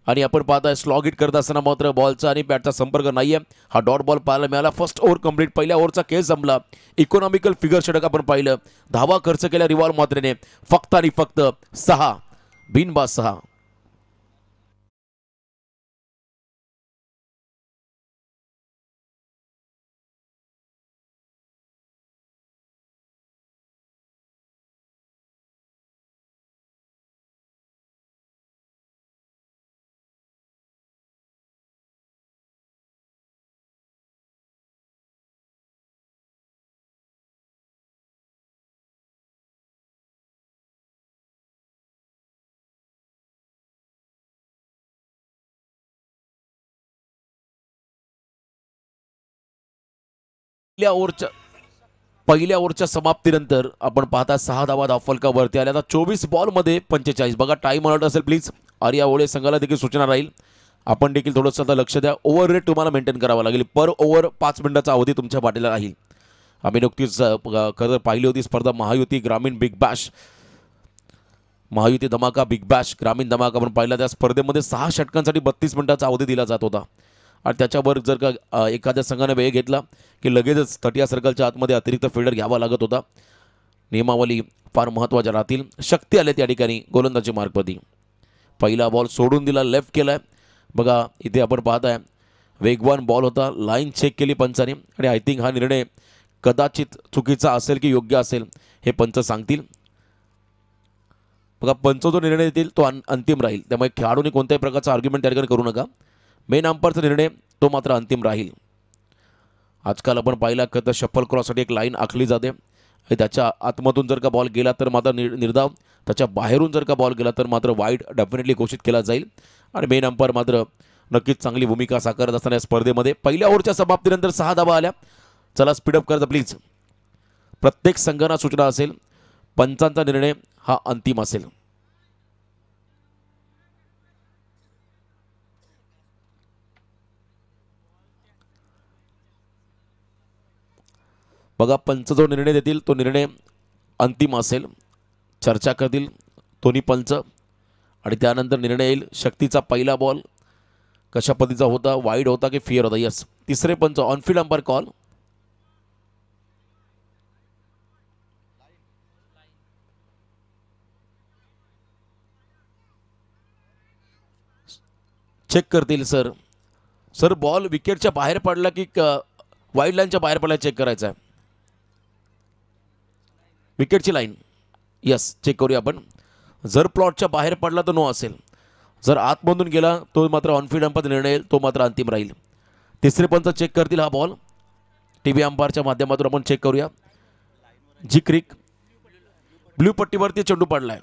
आणि आपण पाहताय स्लॉग हिट करत असताना मात्र बॉलचा आणि बॅटचा संपर्क नाही आहे. हा डॉट बॉल पाहायला मिळाला. First over complete. पहिल्या ओव्हरचा केस जमला. इकॉनॉमिकल फिगर षटक आपण पाहिलं. धावा खर्च केल्या रिवॉल्व मात्रेने फक्त आणि फक्त 6 बिनबाद 6. पहिल्या ओव्हरच्या समाप्तीनंतर आपण पाहता 6 धावा धावफलकावरती आल्या. आता 24 बॉलमध्ये 45. बघा टाइम अलर्ट असेल प्लीज. आर्या ओवळे संघाला देखील सूचना राहील. आपण देखील थोडंसं आता लक्ष द्या. ओव्हर रेट तुम्हाला मेंटेन करावा लागेल. पर ओव्हर 5 मिनिटाचा अवधी तुमच्या पाठीला राहील. आम्ही नुकतीच खरं पाहिली होती स्पर्धा महायुती ग्रामीण बिग बॅश महायुती धमाका, बिग बॅश, ग्रामीण धमाका आपण पाहिला. त्या स्पर्धेमध्ये 6 षटकांसाठी 32 मिनिटाचा अवधी दिला जात होता आणि त्याच्यावर जर का एखाद्या संघाने वेळ घेतला की लगेचच तटिया सर्कलच्या आतमध्ये अतिरिक्त फिल्डर घ्यावा लागत होता. नियमावली फार महत्त्वाच्या राहतील. शक्ती आले त्या ठिकाणी गोलंदाजी मार्गपती. पहिला बॉल सोडून दिला, लेफ्ट केला आहे. बघा इथे आपण पाहत आहे वेगवान बॉल होता, लाईन चेक केली पंचाने आणि आय थिंक हा निर्णय कदाचित चुकीचा असेल की योग्य असेल हे पंच सांगतील. बघा पंच जो निर्णय देतील तो अंतिम राहील, त्यामुळे खेळाडूंनी कोणत्याही प्रकारचा आर्ग्युमेंट त्या ठिकाणी करू नका. मेन अंपायरचा निर्णय तो मात्र अंतिम राहील. आजकाल आपण पाहिला की शफल क्रॉससाठी एक लाईन आखली जाते. त्याच्या आतमधून जर का बॉल गेला तर मात्र निर्धाव, त्याच्या बाहेरून जर का बॉल गेला तर मात्र वाईड डेफिनेटली घोषित केला जाईल. आणि मेन अंपायर मात्र नक्कीच चांगली भूमिका साकारत असताना या स्पर्धेमध्ये पहिल्या ओव्हरच्या समाप्तीनंतर 6 धावा आल्या. चला स्पीडअप करा प्लीज. प्रत्येक संघांना सूचना असेल, पंचांचा निर्णय हा अंतिम असेल. बघा पंच जो निर्णय देतील तो निर्णय अंतिम असेल. चर्चा करतील दोन्ही पंच आणि त्यानंतर निर्णय येईल. शक्तीचा पहिला बॉल कशा पद्धतीचा होता, वाईड होता की फेअर होता. यस, तिसरे पंच ऑनफिल्ड अंपायर कॉल. चेक करतील सर. सर बॉल विकेटच्या बाहेर पडला की वाईड लाईनच्या बाहेर पडला चेक करायचा आहे. विकेटची लाईन यस चेक करूया आपण. जर प्लॉटच्या बाहेर पडला तर नो असेल, जर आतमधून गेला तो मात्र ऑनफिल्ड अंपायर निर्णय येईल, तो मात्र अंतिम राहील. तिसरे पंच चेक करतील हा बॉल. टी व्ही अंपायरच्या माध्यमातून आपण चेक करूया. जी क्रिक ब्ल्यू पट्टीवरती चेंडू पडलाय.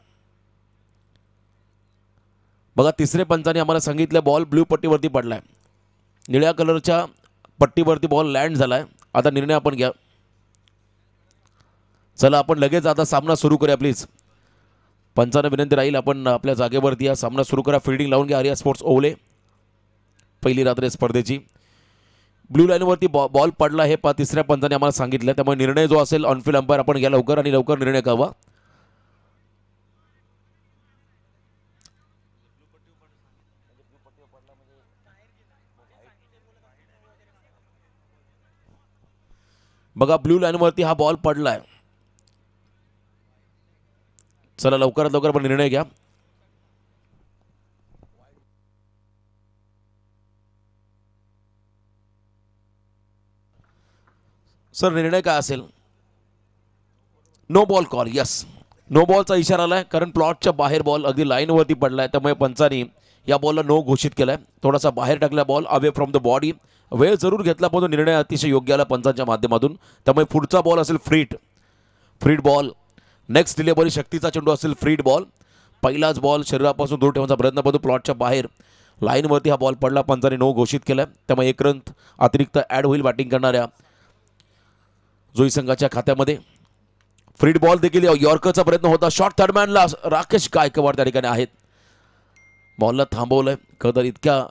बघा तिसरे पंचाने आम्हाला सांगितलं बॉल ब्ल्यू पट्टीवरती पडलाय, निळ्या कलरच्या पट्टीवरती बॉल लँड झालाय. आता निर्णय आपण घ्या. चला आपण लगेच आता सामना सुरू करूया प्लीज. पंचांना विनंती राहील आपण आपल्या जागेवरती या सामना सुरू करा. फिल्डिंग लावून घ्या आर्या स्पोर्ट्स ओवले. पहिली रात्र स्पर्धेची ब्ल्यू लाईनवरती बॉल पडला हे तिसऱ्या पंचाने आम्हाला सांगितलं, त्यामुळे निर्णय जो असेल ऑनफिल्ड अंपायर आपण घ्या लवकर आणि लवकर निर्णय करावा. बघा ब्ल्यू लाईनवरती हा बॉल पडलाय. चला लवकरात लवकर आपण निर्णय घ्या. सर निर्णय काय असेल? No ball call. Yes, no बॉलचा इशारा आलाय कारण प्लॉटच्या बाहेर बॉल अगदी लाईनवरती पडलाय, त्यामुळे पंचांनी या बॉलला नो घोषित केलाय. थोडासा बाहेर टाकला ball away from the body. वेळ जरूर घेतला पण तो निर्णय अतिशय योग्य आला पंचांच्या माध्यमातून. त्यामुळे पुढचा बॉल असेल फ्रीड बॉल. नेक्स्ट डिलिव्हरी शक्तीचा चेंडू असेल फ्रीड बॉल. पहिलाच बॉल शरीरापासून दूर ठेवण्याचा प्रयत्न करतो, प्लॉटच्या बाहेर लाईनवरती हा बॉल पडला. पंचांनी नो घोषित केलाय, त्यामुळे 1 रन अतिरिक्त ॲड होईल बॅटिंग करणाऱ्या जोई संघाच्या खात्यामध्ये. फ्रीड बॉल देखील यॉर्करचा प्रयत्न होता. शॉर्ट थर्डमॅनला राकेश गायकवाड त्या ठिकाणी आहेत. बॉलला थांबवलंय. कदर इतक्या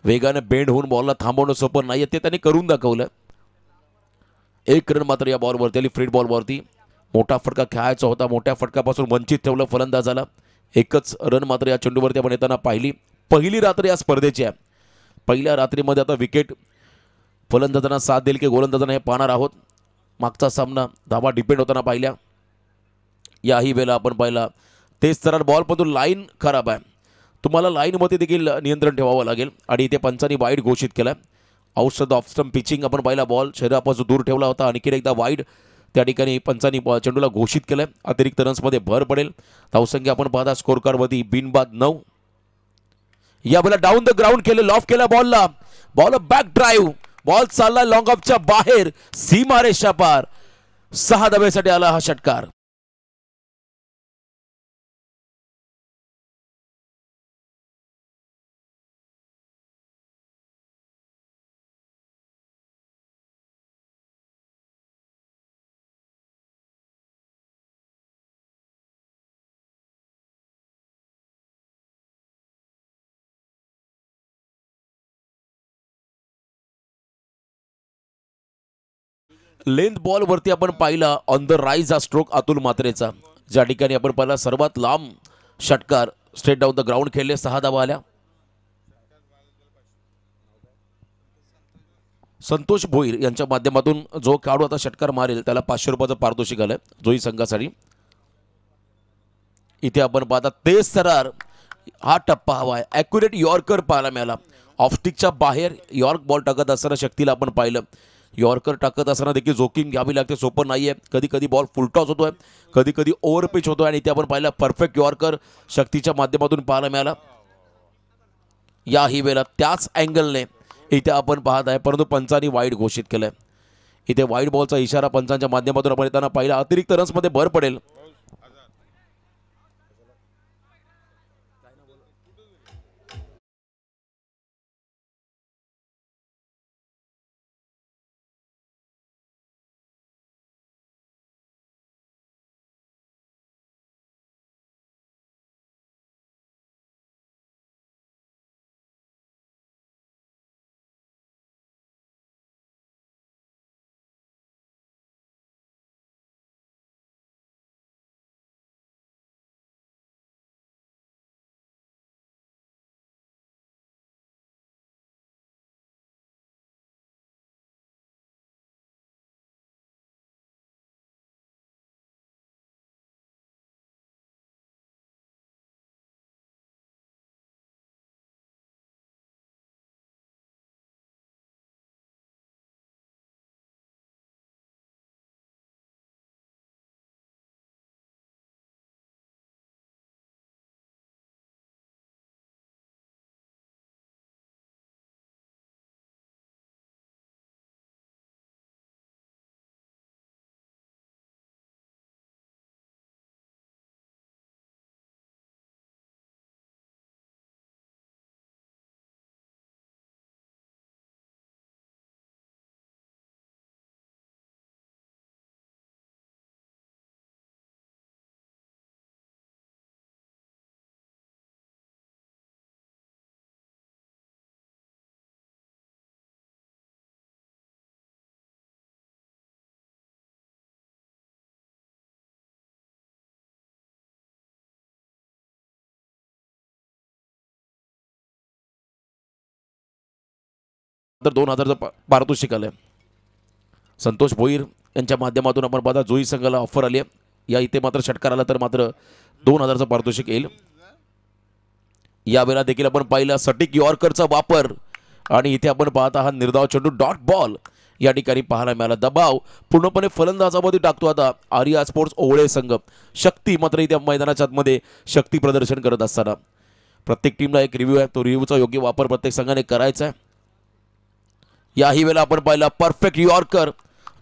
वेगाने बेंड होऊन बॉलला थांबवणं सोपं नाही, ते त्यांनी करून दाखवलं. 1 रन मात्र या बॉलवरती आली. फ्रीड बॉलवरती मोठा फटका खेळायचा होता, मोठ्या फटकापासून वंचित ठेवलं फलंदाजाला. 1च रन मात्र या चेंडूवरती आपण येताना पाहिली. पहिली रात्र या स्पर्धेची आहे. पहिल्या रात्रीमध्ये आता विकेट फलंदाजांना साथ देईल की गोलंदाजांना हे पाहणार आहोत. मागचा सामना धावा डिपेंड होताना पाहिल्या. याही वेळेला आपण पाहिला तेच तर बॉल पण लाईन खराब आहे. तुम्हाला लाईनमध्ये देखील नियंत्रण ठेवावं लागेल आणि इथे पंचांनी वाईड घोषित केला. औषध ऑफ स्टंप पिचिंग आपण पाहिला. बॉल शरीरापासून दूर ठेवला होता. आणखी एकदा वाईड त्या ठिकाणी पंचांनी चेंडूला घोषित केलं. अतिरिक्त रन्समध्ये भर पडेल. धावसंख्या आपण पाहता स्कोर कार्डवरती बिनबाद 9. या वेळेला डाऊन द ग्राउंड केलं, लॉफ केला बॉलला. बॉल बॅक ड्राईव्ह, बॉल चालला लॉंग ऑफच्या बाहेर, सीमारेषा पार. 6 धावेसाठी आला हा षटकार. लेंथ बॉलवरती आपण पाहिला ऑन द राईज हा स्ट्रोक अतुल मात्रेचा. ज्या ठिकाणी आपण पाहिला सर्वात लांब षटकार स्ट्रेट डाऊन द ग्राउंड खेळले, 6 धावा आल्या. संतोष भोईर यांच्या माध्यमातून जो खेळाडू आता षटकार मारेल त्याला 500 रुपयाचं पारितोषिक आलंय जोई संघासाठी. इथे आपण पाहता तेज सरार हा टप्पा हवा आहे. ॲक्युरेट यॉर्कर पाहायला मिळाला. ऑफस्टिकच्या बाहेर यॉर्क बॉल टाकत असताना शक्तीला आपण पाहिलं. यॉर्कर टाकत असताना देखील जोखीम घ्यावी लागते, सोपं नाही आहे. कधी कधी बॉल फुलटॉस होतोय, कधी कधी ओव्हर पिच होतोय आणि इथे आपण पाहिलं परफेक्ट यॉर्कर शक्तीच्या माध्यमातून पाहायला मिळाला. याही वेळेला त्याच अँगलने इथे आपण पाहत आहे, परंतु पंचांनी वाईड घोषित केलंय. इथे वाईड बॉलचा इशारा पंचांच्या माध्यमातून आपण येताना पाहिला. अतिरिक्त रन्समध्ये भर पडेल. तर 2000चं पारितोषिक आलंय. संतोष भोईर यांच्या माध्यमातून आपण पाहता जोई संघाला ऑफर आली आहे. या इथे मात्र षटकार आला तर मात्र 2000चं पारितोषिक येईल. यावेळेला देखील आपण पाहिला सटीक यॉर्करचा वापर आणि इथे आपण पाहता हा निर्धाव चेंडू डॉट बॉल या ठिकाणी पाहायला मिळाला. दबाव पूर्णपणे फलंदाजामध्ये टाकतो आता आर्या स्पोर्ट्स ओवळे संघ. शक्ती मात्र इथे मैदानाच्या आतमध्ये शक्ती प्रदर्शन करत असताना प्रत्येक टीमला एक रिव्ह्यू आहे, तो रिव्ह्यूचा योग्य वापर प्रत्येक संघाने करायचा आहे. याही वेळेला आपण पाहिला परफेक्ट यॉर्कर,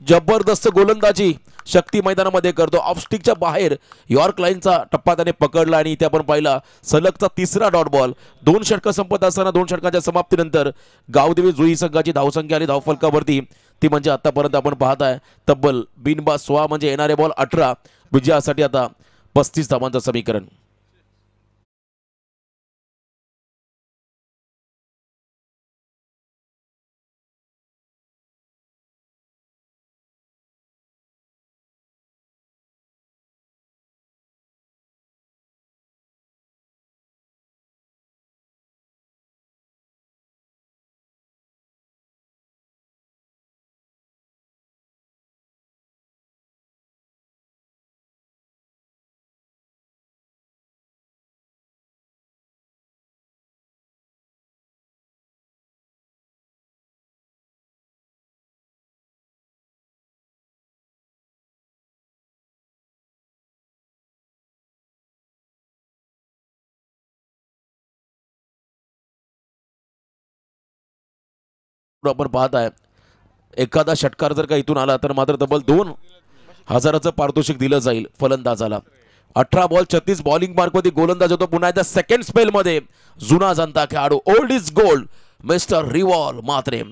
जबरदस्त गोलंदाजी शक्ती मैदानामध्ये करतो. ऑफस्टिकच्या बाहेर यॉर्क लाईनचा टप्पा त्याने पकडला आणि इथे आपण पाहिला सलगचा 3रा डॉट बॉल. 2 षटकं संपत असताना 2 षटकांच्या समाप्तीनंतर गावदेवी जुई संघाची धावसंख्या आली धावफलकावरती. ती म्हणजे आतापर्यंत आपण पाहताय तब्बल बिनबाद 16 म्हणजे येणारे बॉल 18. विजयासाठी आता 35 धावांचं समीकरण. आपण पाहत आहे एखादा षटकार जर का इथून आला तर मात्र तब्बल 2000चं पारितोषिक दिलं जाईल फलंदाजाला. 18 बॉल 36 बॉलिंग मार्कवरती गोलंदाज होतो. पुन्हा एकदा सेकंड स्पेलमध्ये जुना जाणता खेळाडू ओल्ड इज गोल्ड मिस्टर रिवॉल मात्रे.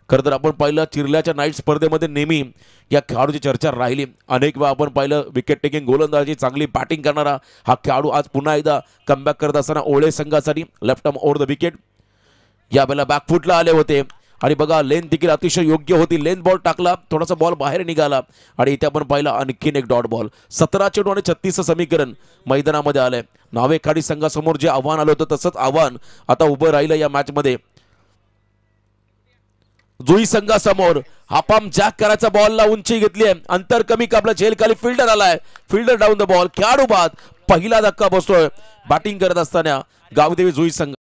खरं तर आपण पाहिलं चिरल्याच्या नाईट स्पर्धेमध्ये नेहमी या खेळाडूची चर्चा राहिली. अनेक वेळा आपण पाहिलं विकेट टेकिंग गोलंदाजी चांगली बॅटिंग करणारा हा खेळाडू आज पुन्हा एकदा कमबॅक करत असताना ओळे संघासाठी left arm over the wicket. यावेळेला बॅकफुटला आले होते आणि बघा लेन देखील अतिशय योग्य होती. लेन बॉल टाकला, थोडासा बॉल बाहेर निघाला आणि इथे आपण पाहिला आणखीन एक डॉट बॉल. 17 चेंडू आणि 36 समीकरण मैदानामध्ये आलंय. नावे खाडी संघासमोर जे आव्हान आलं होतं तसंच आव्हान आता उभं राहिलं या मॅच मध्ये. जुई संघासमोर हापाम जॅक करायचा बॉलला उंची घेतली आहे, अंतर कमी कापलं, झेल खाली फिल्डर आलाय, फिल्डर डाऊन द बॉल, खेळाडू बाद. पहिला धक्का बसतोय बॅटिंग करत असताना गावदेवी जुई संघ.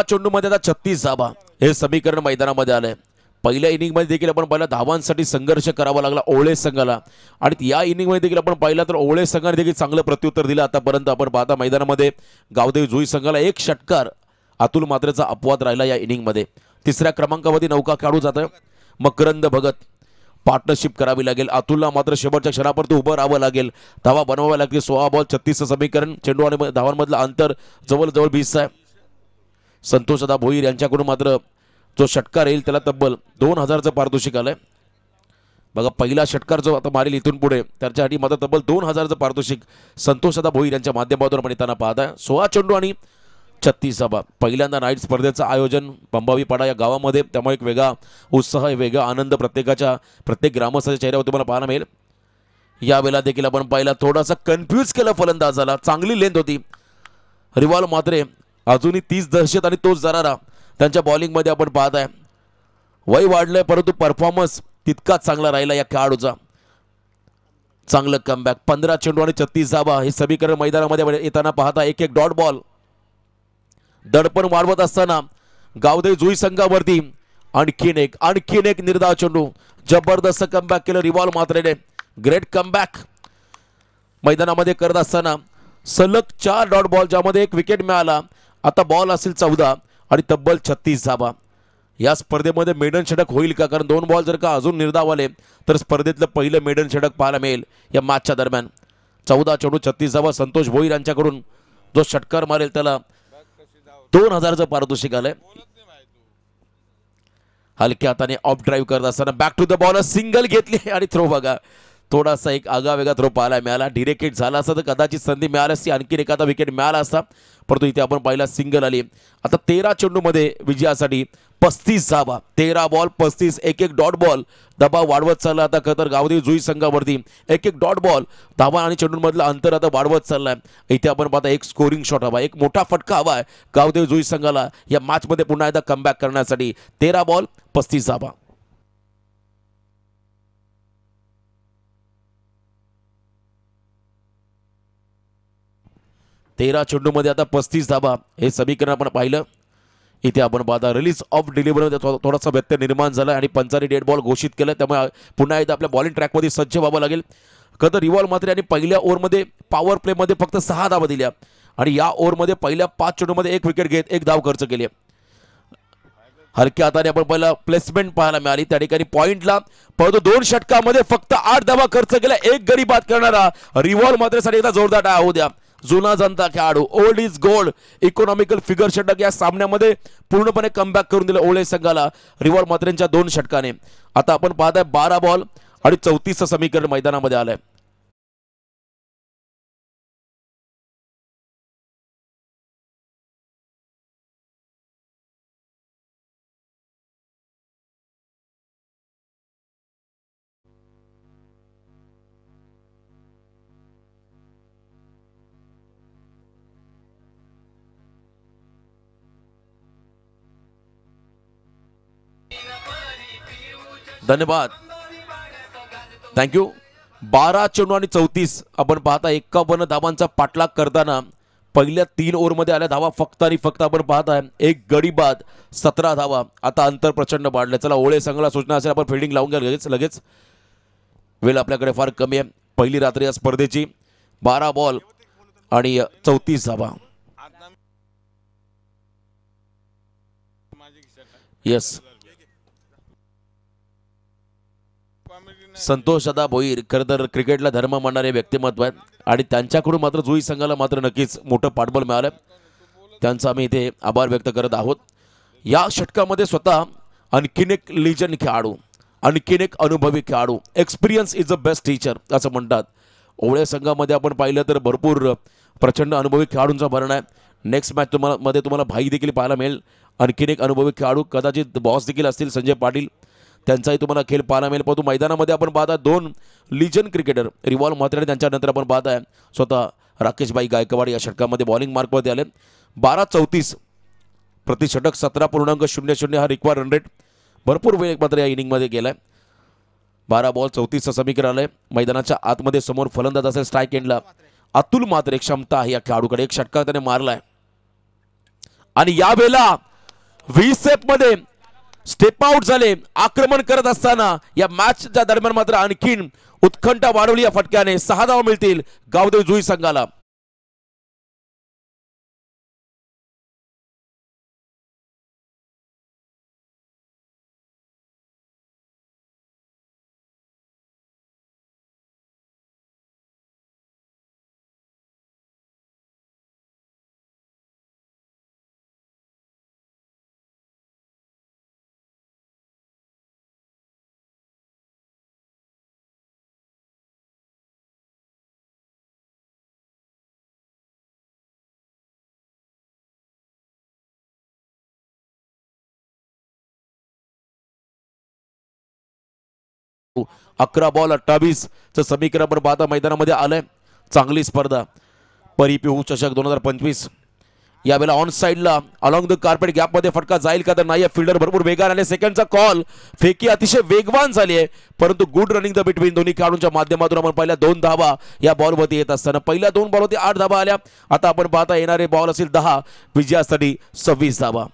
चेंडू मध्ये आता 36 धावा हे समीकरण मैदानामध्ये आलंय. पहिल्या इनिंग मध्ये देखील आपण पाहिलं धावांसाठी संघर्ष करावा लागला ओळे संघाला आणि या इनिंग मध्ये देखील आपण पाहिलं तर ओळे संघाने देखील चांगलं प्रत्युत्तर दिलं. आतापर्यंत आपण पाहता मैदानामध्ये गावदेवी जुई संघाला एक षटकार अतुल मात्रेचा अपवाद राहिला या इनिंग मध्ये. तिसऱ्या क्रमांकावरती नौका खेळू जातं मकरंद भगत. पार्टनरशिप करावी लागेल अतुलला, मात्र शेवटच्या क्षणापर्यंत उभं राहावं लागेल, धावा बनवाव्या लागतील. 16 बॉल 36 समीकरण, चेंडू आणि धावांमधलं अंतर जवळजवळ 20 आहे. संतोषदा भोईर यांच्याकडून मात्र जो षटकार येईल त्याला तब्बल 2000चं पारितोषिक आलंय. बघा पहिला षटकार जो आता मारेल इथून पुढे त्याच्यासाठी मात्र तब्बल 2000चं पारितोषिक संतोषदा भोईर यांच्या माध्यमातून आपण येताना पाहत आहे. 16 चेंडू आणि 36 धावा. पहिल्यांदा नाईट स्पर्धेचं आयोजन पंबावीपाडा या गावामध्ये, त्यामुळे एक वेगळा उत्साह, वेगळा आनंद प्रत्येक ग्रामस्थाच्या चेहऱ्यावर तुम्हाला पाहायला मिळेल. यावेळेला देखील आपण पाहिला थोडासा कन्फ्यूज केला फलंदाजाला, चांगली लेंथ होती. रिवॉल मात्रे अजूनही 30 दहशत आणि तोच जरारा त्यांच्या बॉलिंगमध्ये आपण पाहत आहे. वय वाढलंय परंतु परफॉर्मन्स तितकाच चांगला राहिला या खेळाडूचा. चांगलं कमबॅक. 15 चेंडू आणि 36 धावा हे समीकरण मैदानामध्ये येताना पाहता. एक डॉट बॉल. दडपण वाढवत असताना गावदेवी जुई संघावरती आणखीन एक निर्धाव चेंडू. जबरदस्त कमबॅक केलं रिवॉल मात्रेने. ग्रेट कमबॅक मैदानामध्ये करत असताना सलग 4 डॉट बॉल ज्यामध्ये एक विकेट मिळाला. आता बॉल असेल 14 आणि तब्बल 36 धावा. या स्पर्धेमध्ये मेडन षटक होईल का? कारण 2 बॉल जर का अजून निर्धाव आले तर स्पर्धेतलं पहिलं मेडन षटक पाहायला मिळेल या मॅचच्या दरम्यान. 14 चेंडू 36 धावा. संतोष भोईर यांच्याकडून जो षटकार मारेल त्याला 2000चं पारितोषिक आलंय. हलक्या हाताने ऑफ ड्राईव्ह करत असताना back to the ball, single घेतली आणि थ्रो. बघा थोडासा एक आगावेगा थ्रो पाहायला मिळाला. डिरेक्ट हिट झाला असता तर कदाचित संधी मिळाली असती, आणखीन एखादा विकेट मिळाला असता, परंतु इथे आपण पाहिला सिंगल आली. आता 13 चेंडूमध्ये विजयासाठी 35 धावा. 13 बॉल 35, एक डॉट बॉल. दबाव वाढवत चालला आता खरं तर गावदेवी जुई संघावरती. एक डॉट बॉल, धावा आणि चेंडूंमधलं अंतर आता वाढवत चाललंय. इथे आपण पाहता एक स्कोरिंग शॉट हवा, एक मोठा फटका हवा आहे गावदेवी जुई संघाला या मॅचमध्ये पुन्हा एकदा कमबॅक करण्यासाठी. 13 बॉल 35 धावा. 13 चेंडूमध्ये आता 35 धावा हे समीकरण आपण पाहिलं. इथे आपण पाहता रिलीज ऑफ डिलिव्हरी थोडासा व्यत्यय निर्माण झाला आणि पंचाने डेड बॉल घोषित केलं. त्यामुळे पुन्हा एकदा आपल्या बॉलिंग ट्रॅकमध्ये सज्ज व्हावं लागेल. खरं रिवॉल्व मात्र आणि पहिल्या ओव्हरमध्ये पॉवर प्लेमध्ये फक्त 6 धावा दिल्या आणि या ओव्हरमध्ये पहिल्या 5 चेंडूमध्ये 1 विकेट घेत 1 धाव खर्च केली. हलक्या हाताने आपण पहिला प्लेसमेंट पाहायला मिळाली त्या ठिकाणी पॉइंटला, परंतु 2 षटकामध्ये फक्त 8 धावा खर्च केल्या. 1 गडी बाद करणारा रिवॉल्व मात्रेसाठी एकदा जोरदार टाळ्या होऊ द्या. जुना जनता खेळाडू, old is gold, economical figure षटक या सामन्यामध्ये पूर्णपणे कमबॅक करून दिलं ओळे संघाला रिवॉल्व मात्रेंच्या 2 षटकाने. आता आपण पाहताय 12 बॉल आणि 34 समीकरण मैदानामध्ये आलंय. धन्यवाद, थँक्यू. 12 चेंडू आणि 34 आपण पाहता 51 धावांचा पाठलाग करताना पहिल्या 3 ओव्हरमध्ये आल्या धावा फक्त आणि फक्त आपण पाहताय 1 गडी बाद 17 धावा. आता अंतर प्रचंड वाढलं. चला ओळे संघाला सूचना असेल आपण फिल्डिंग लावून घ्या लगेच. वेळ आपल्याकडे फार कमी आहे. पहिली रात्र या स्पर्धेची. 12 बॉल आणि 34 धावा. येस संतोष दादा भोईर खरं तर क्रिकेटला धर्म मानणारे व्यक्तिमत्व आहेत आणि त्यांच्याकडून मात्र जुई संघाला मात्र नक्कीच मोठं पाठबळ मिळालं. त्यांचा आम्ही इथे आभार व्यक्त करत आहोत. या षटकामध्ये स्वतः आणखीन एक लिजन खेळाडू, आणखीन एक अनुभवी खेळाडू, experience is a best teacher असं म्हणतात. ओवळे संघामध्ये आपण पाहिलं तर भरपूर प्रचंड अनुभवी खेळाडूंचा भरणा आहे. नेक्स्ट मॅच तुम्हाला भाई देखील पाहायला मिळेल. आणखीन एक अनुभवी खेळाडू, कदाचित बॉस देखील असतील संजय पाटील, त्यांचाही तुम्हाला खेळ पाहायला मिळेल. परंतु मैदानामध्ये आपण पाहता दोन लिजन क्रिकेटर रिवॉल्व म्हात्रे, त्याच्यानंतर आपण पाहताय स्वतः राकेशभाई गायकवाड या षटकामध्ये बॉलिंग मार्कमध्ये आले. 12-34 प्रति षटक, 17.00 हा रिक्वायर्ड रन रेट. भरपूर वेळ मात्र या इनिंगमध्ये गेलाय. 12 बॉल 34चं समीकरण आलंय. मैदानाच्या आतमध्ये समोर फलंदाज असेल स्ट्राईक एंडला अतुल म्हात्रे. क्षमता आहे या खेळाडूकडे, एक षटका त्याने मारलाय आणि यावेळेला व्हीसेप मध्ये स्टेप आउट झाले. आक्रमण करत असताना या मॅचच्या दरम्यान मात्र आणखीन उत्कंठा वाढवली या फटक्याने. 6 धावा मिळतील गावदेव जुई संघाला. हो. 11 बॉल 28चं समीकरण आपण पाहता मैदानामध्ये आलंय. चांगली स्पर्धा. परिपिहू चषक 2025. यावेळेला ऑन साईडला अलॉंग द कार्पेट गॅपमध्ये फटका जाईल का तर नाही. फिल्डर भरपूर वेगान आले. सेकंडचा कॉल. फेकी अतिशय वेगवान झाली आहे, परंतु गुड रनिंग द बिटवीन दोन्ही खेळाडूंच्या माध्यमातून आपण पहिल्या 2 धावा या बॉलवरती येत असताना पहिल्या 2 बॉलवरती 8 धावा आल्या. आता आपण पाहता येणारे बॉल असेल 10, विजयासाठी 26 धावा.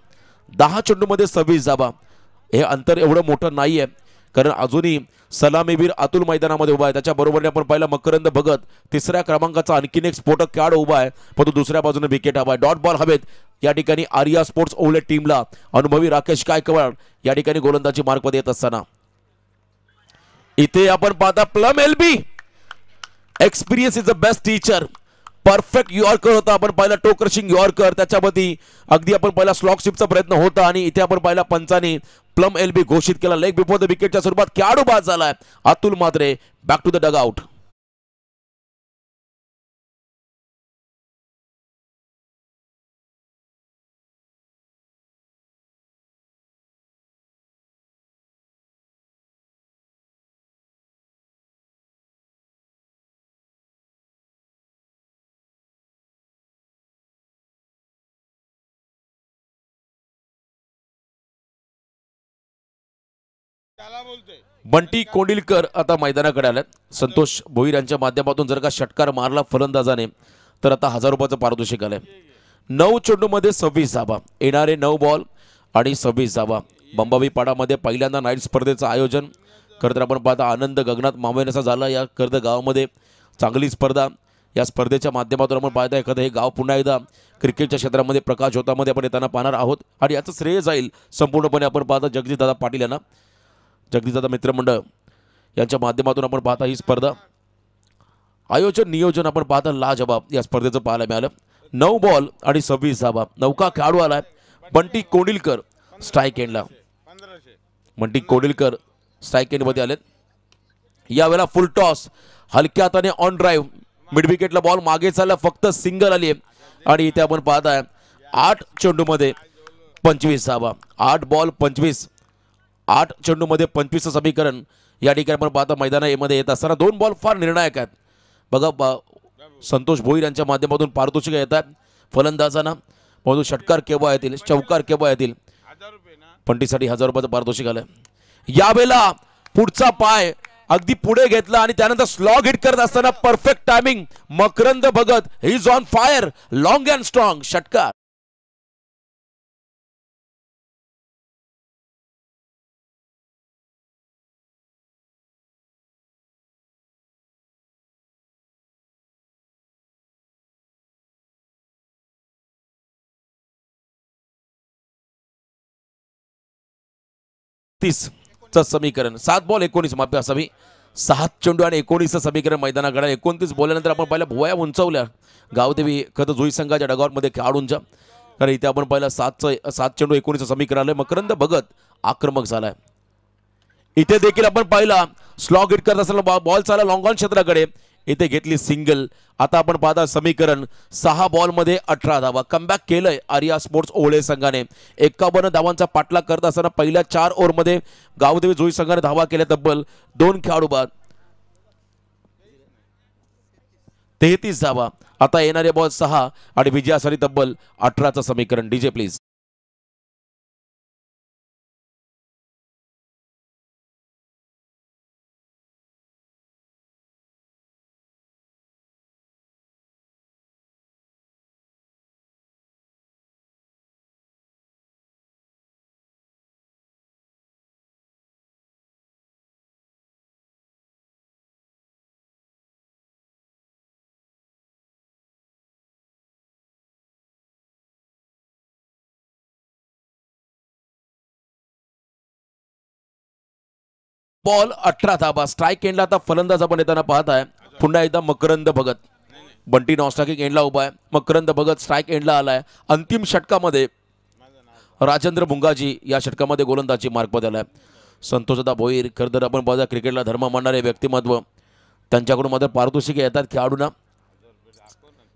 10 चेंडूमध्ये 26 धावा. हे अंतर एवढं मोठं नाही आहे, कारण अजूनही सलामीवीर अतुल मैदानामध्ये उभा आहे. त्याच्या बरोबरीने आपण पाहिला मकरंद भगत, 3ऱ्या क्रमांकाचा आणखीन एक स्फोटक खेळाडू उभा आहे, परंतु दुसऱ्या बाजूने विकेट हवा आहे. डॉट बॉल हवेत. या ठिकाणी आर्या स्पोर्ट्स ओवले टीमला अनुभवी राकेश गायकवाड या ठिकाणी गोलंदाजी मार्कमध्ये येत असताना इथे आपण पाहता plumb LB. Experience is the best teacher. Perfect yorker होता. आपण पाहिला टो क्रशिंग यॉर्कर, त्याच्यामध्ये अगदी आपण पाहिला स्लॉक स्वीपचा प्रयत्न होता आणि इथे आपण पाहिला पंचाने प्लम एलबी घोषित केला. लेग बिफोर द विकेटच्या स्वरूपात खेळाडू बाद झालाय. Atul Mhatre back to the dugout. Bunty Kondilkar आता मैदानाकडे आल्यात. संतोष भोईर यांच्या माध्यमातून जर का षटकार मारला फलंदाजाने तर आता 1000 रुपयाचं पारितोषिक आलंय. 9 चेंडूमध्ये 26 धावा. येणारे 9 बॉल आणि 26 धावा. बंबावी पाडामध्ये पहिल्यांदा नाईट स्पर्धेचं आयोजन खरं तर आपण पाहता आनंद गगनात मामेनसा झाला या कर्द गावामध्ये. चांगली स्पर्धा. या स्पर्धेच्या माध्यमातून आपण पाहता एखादं हे गाव पुन्हा एकदा क्रिकेटच्या क्षेत्रामध्ये प्रकाश होतामध्ये आपण येताना पाहणार आहोत आणि याचं श्रेय जाईल संपूर्णपणे आपण पाहता जगदीशदादा पाटील यांना. जगदीशदादा मित्रमंडळ यांच्या माध्यमातून आपण पाहता ही स्पर्धा आयोजन नियोजन आपण पाहता लाजबाब या स्पर्धेचं पाहायला मिळालं. 9 बॉल आणि 26 धावा. नौका खेळाडू आलाय बंटी कोंडिलकर स्ट्राईक एंडला. बंटी कोंडिलकर स्ट्राईक एंडमध्ये आलेत. यावेळेला फुल टॉस हलक्या हाताने ऑन ड्राईव्ह मिड विकेटला बॉल मागे चालला. फक्त सिंगल आली आहे आणि इथे आपण पाहताय 8 चेंडूमध्ये 25 धावा. 8 बॉल 25. 8 चेंडूमध्ये 25चं समीकरण या ठिकाणी आपण पाहता मैदानामध्ये येत असताना 2 बॉल फार निर्णायक आहेत. बघा संतोष भोईर यांच्या माध्यमातून पारितोषिक येत आहेत फलंदाजांना. परंतु षटकार केव्हा येतील, चौकार केव्हा येतील. पंटीसाठी 1000 रुपयाचं पारितोषिक आलं. यावेळेला पुढचा पाय अगदी पुढे घेतला आणि त्यानंतर स्लॉग हिट करत असताना perfect timing. Makarand Bhagat he is on fire. Long and strong षटकार. चं समीकरण 7 बॉल 19 माफी असावी. 7 चेंडू आणि 19 समीकरण मैदानाकडे. 29 बोलल्यानंतर आपण पहिल्या भुवया उंचावल्या गावदेवी खतं जुई संघाच्या डगआउटमध्ये खेळाडूंच्या. कारण इथे आपण पहिला 7 चेंडू 19 समीकरण आलं. मकरंद भगत आक्रमक झालाय. इथे देखील आपण पाहिला स्लॉग हिट करत असताना बॉल चालला लॉंग ऑन क्षेत्राकडे. इथे घेतली सिंगल. आता आपण पाहता समीकरण 6 बॉलमध्ये 18 धावा. कमबॅक केलंय आर्या स्पोर्ट्स ओवळे संघाने. 51 धावांचा पाठलाग करत असताना पहिल्या 4 ओव्हरमध्ये गावदेवी जुई संघाने धावा केल्या तब्बल 2 खेळाडू बाद. 33 धावा. आता येणारे बॉल 6 आणि विजयासाठी तब्बल 18चं समीकरण. DJ please. Ball 18 dhaba. Strike एंडला आता फलंदाज आपण येताना पाहत आहे. पुन्हा एकदा मकरंद भगत. बंटी नॉस्टॉकिंग एंडला उभा आहे. मकरंद भगत स्ट्राईक एंडला आलाय. अंतिम षटकामध्ये राजेंद्र मुंगाजी या षटकामध्ये गोलंदाजी मार्कमध्ये आलाय. संतोषदा भोईर खरं आपण पाहता क्रिकेटला धर्म मानणारे व्यक्तिमत्व. त्यांच्याकडून मात्र पारितोषिके येतात खेळाडूंना.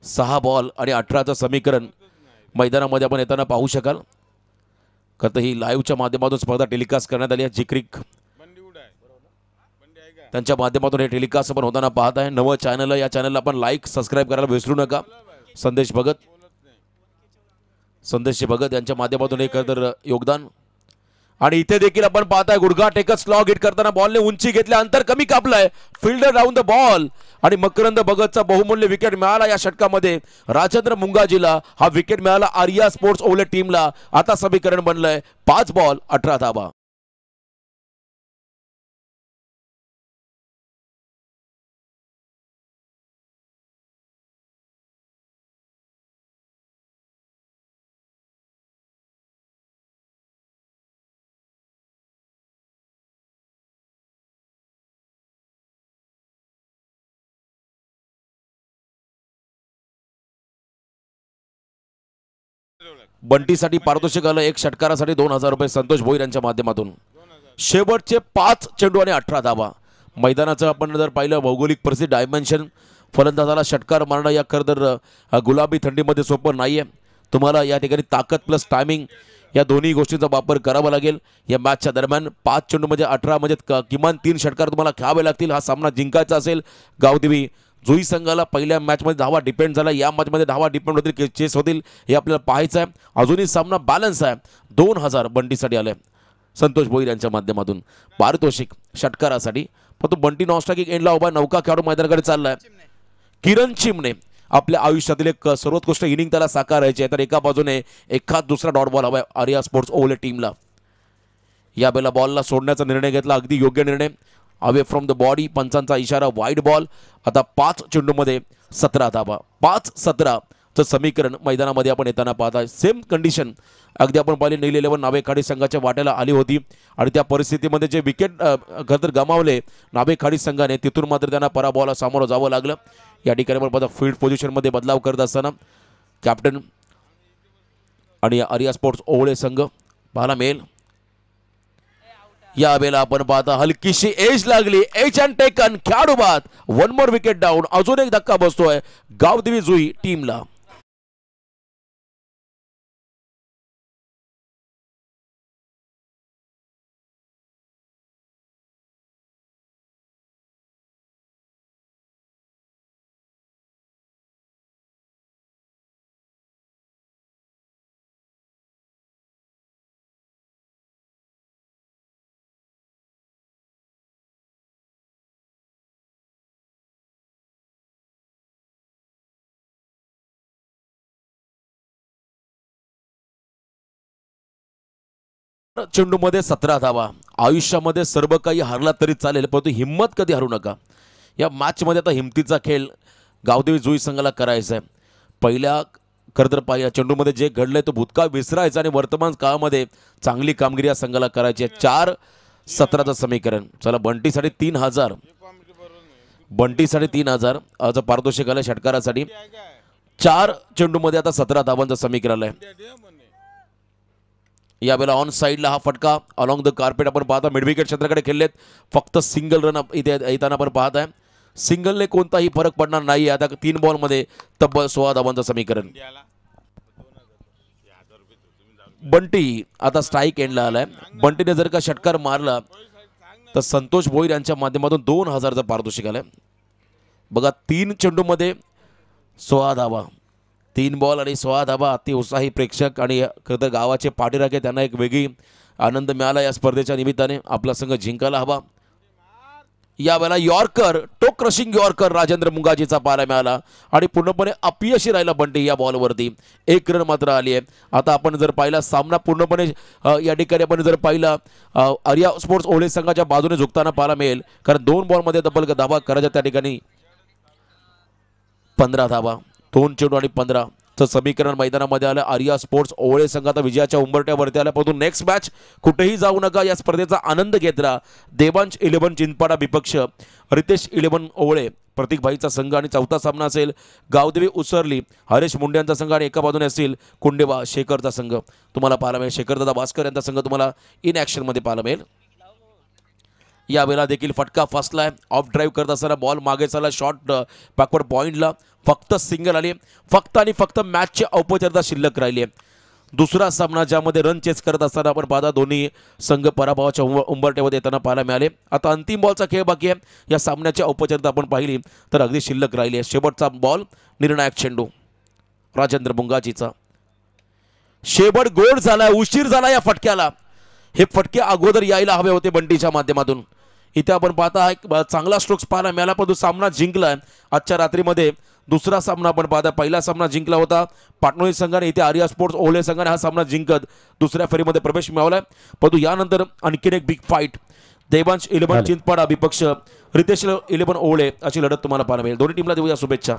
6 बॉल आणि 18चं समीकरण मैदानामध्ये आपण येताना पाहू शकाल. खरं ही लाईव्हच्या माध्यमातून स्पर्धा टेलिकास्ट करण्यात आली आहे. जिक्रिक त्यांच्या माध्यमातून हे टेलिकास्ट आपण होताना पाहत आहे. नवं चॅनल आहे. या चॅनलला आपण लाईक सबस्क्राईब करायला विसरू नका. संदेश भगत यांच्या माध्यमातून हे खरं योगदान. आणि इथे देखील आपण पाहताय गुडघा टेकत स्लॉग हिट करताना बॉलने उंची घेतल्या. अंतर कमी कापलाय. फिल्डर राऊंड द बॉल आणि मकरंद भगतचा बहुमूल्य विकेट मिळाला या षटकामध्ये. राजेंद्र मुंगाजीला हा विकेट मिळाला आर्या स्पोर्ट्स ओवले टीमला. आता समीकरण बनलंय 5 बॉल 18 धावा. बंटीसाठी पारितोषिक आलं. 1 षटकारासाठी 2000 रुपये संतोष भोईर यांच्या माध्यमातून. शेवटचे 5 चेंडू आणि 18 धावा. मैदानाचं आपण जर पाहिलं भौगोलिक परिस्थिती डायमेन्शन फलंदाजाला षटकार मारणं या खरं गुलाबी थंडीमध्ये सोपं नाहीये. तुम्हाला या ठिकाणी ताकद प्लस टायमिंग या दोन्ही गोष्टींचा वापर करावा लागेल. या मॅचच्या दरम्यान 5 चेंडू म्हणजे 18 म्हणजे किमान 3 षटकार तुम्हाला खेळावे लागतील. हा सामना जिंकायचा असेल गावदेवी जुई संघाला. पहिल्या मॅचमध्ये धावा डिपेंड झाला. या मॅचमध्ये धावा डिपेंड होतील चेस होतील हे आपल्याला पाहायचं आहे. अजूनही सामना बॅलन्स आहे. 2000 बंटीसाठी आले संतोष भोईर यांच्या माध्यमातून. पारितोषिक षटकारासाठी पण तो बंटी नॉस्टॉकिंग एंडला उभा. नौका खेळाडू मैदानाकडे चाललाय. किरण चिमणे आपल्या आयुष्यातील एक सर्वोत्कृष्ट इनिंग त्याला साकारायची आहे. तर एका बाजूने एखाद दुसरा डॉट बॉल हवाय आर्या स्पोर्ट्स ओवले टीमला. या बेला बॉलला सोडण्याचा निर्णय घेतला. अगदी योग्य निर्णय. अवे फ्रॉम द बॉडी पंचांचा इशारा. Wide ball. आता 5 चेंडूमध्ये 17 धावा. 5-17चं समीकरण मैदानामध्ये आपण येताना पाहताय. सेम कंडिशन अगदी आपण पाहिले नील 11 नावेखाडी संघाच्या वाट्याला आली होती. आणि त्या परिस्थितीमध्ये जे विकेट खरं गमावले नावेखाडी संघाने तिथून मात्र त्यांना पराभवाला सामोरं जावं लागलं. या ठिकाणी आपण पाहता फील्ड पोझिशनमध्ये बदलाव करत असताना कॅप्टन आणि आर्या स्पोर्ट्स ओवळे संघ पाहायला मिळेल. या वेळेला आपण पाहता हलकीशी एज लागली. एज अँड टेकन खेळाडू बाद. 1 मोर विकेट डाऊन. अजून एक धक्का बसतोय गावदेवी जुई टीमला. चेंडूमध्ये 17 धावा. आयुष्यामध्ये सर्व काही हरला तरी चालेल परंतु हिम्मत कधी हरू नका. या मॅचमध्ये आता हिमतीचा खेळ गावदेवी जुई संघाला करायचा आहे. पहिल्या खरं तर पहिल्या चेंडूमध्ये जे घडलंय तो भूतकाळ विसरायचा आणि वर्तमान काळामध्ये चांगली कामगिरी या संघाला करायची आहे. 4-17चं समीकरण. चला बंटीसाठी 3000 बंटीसाठी 3,000 आज पारितोषिक आलं षटकारासाठी. 4 चेंडूमध्ये आता 17 धावांचं समीकरण आहे. यावेळेला ऑन साईडला हा फटका अलॉंग द कार्पेट आपण पाहता. मिडविकेट क्षेत्राकडे खेळलेत, फक्त सिंगल रन इथे येताना आपण पाहत आहे. सिंगलने कोणताही फरक पडणार नाही. आता 3 बॉलमध्ये तब्बल 16 धावांचं समीकरण. बंटी आता स्ट्राईक एंडला आलाय. बंटीने जर का षटकार मारला तर संतोष भोईर यांच्या माध्यमातून 2,000चं पारितोषिक आलंय. बघा 3 चेंडूमध्ये 16 धावा, 3 बॉल आणि 16 धावा. अति उत्साही प्रेक्षक आणि खरं तर गावाचे पाठीराखे त्यांना एक वेगळी आनंद मिळाला या स्पर्धेच्या निमित्ताने. आपला संघ जिंकायला हवा. यावेळेला यॉर्कर, टो क्रशिंग यॉर्कर राजेंद्र मुंगाजीचा पाहायला मिळाला आणि पूर्णपणे अपयशी राहिला बंटी या बॉलवरती. 1 रन मात्र आली आहे. आता आपण जर पाहिला सामना पूर्णपणे या ठिकाणी आपण जर पाहिला आर्या स्पोर्ट्स ओले संघाच्या बाजूने झुकताना पाहायला मिळेल, कारण 2 बॉलमध्ये तब्बल धावा करायच्या त्या ठिकाणी 15 धावा, 2 चेंडू आणि 15 चं समीकरण मैदानामध्ये आलं. आर्या स्पोर्ट्स ओळे संघ आता विजयाच्या उंबरट्यावरती आला. परंतु नेक्स्ट मॅच कुठेही जाऊ नका, या स्पर्धेचा आनंद घेत राहा. देवांश 11 चिंचपाडा विपक्ष रितेश 11 ओळे प्रतीक भाईचा संघ आणि 4था सामना असेल गावदेवी उसरली हरेश मुंडे यांचा संघ आणि एका बाजूने असेल कुंडेवा शेखरचा संघ तुम्हाला पाहायला मिळेल. शेखरदादा भास्कर यांचा संघ तुम्हाला इन ॲक्शनमध्ये पाहायला मिळेल. यावेळेला देखील फटका फसलाय. ऑफ ड्राईव्ह करत असताना बॉल मागे चालला, शॉर्ट बॅकवर्ड पॉईंटला फक्त सिंगल आली. फक्त आणि फक्त मॅचची औपचारिकता शिल्लक राहिली आहे. दुसरा सामना ज्यामध्ये रन चेस करत असताना आपण पाहता दोन्ही संघ पराभवाच्या उंबरट्यामध्ये येताना पाहायला मिळाले. आता अंतिम बॉलचा खेळ बाकी आहे. या सामन्याची औपचारिकता आपण पाहिली तर अगदी शिल्लक राहिली आहे. शेवटचा बॉल, निर्णायक चेंडू राजेंद्र मुंगाजीचा. शेवट गोड झाला, उशीर झाला या फटक्याला. हे फटके अगोदर यायला हवे होते बंटीच्या माध्यमातून. इथे आपण पाहता एक चांगला स्ट्रोक्स पाहायला मिळाला, पण तो सामना जिंकला आजच्या रात्रीमध्ये. दुसरा सामना आपण पाहता, पहिला सामना जिंकला होता पाटणोली संघाने. इथे आर्या स्पोर्ट्स ओले संघाने हा सामना जिंकत दुसऱ्या फेरीमध्ये प्रवेश मिळवलाय. परंतु यानंतर आणखीन एक बिग फाईट, देवांश 11 चिंचपाडा विपक्ष रितेश 11 ओळे अशी लढत तुम्हाला पाहायला मिळेल. दोन्ही टीमला देऊया शुभेच्छा.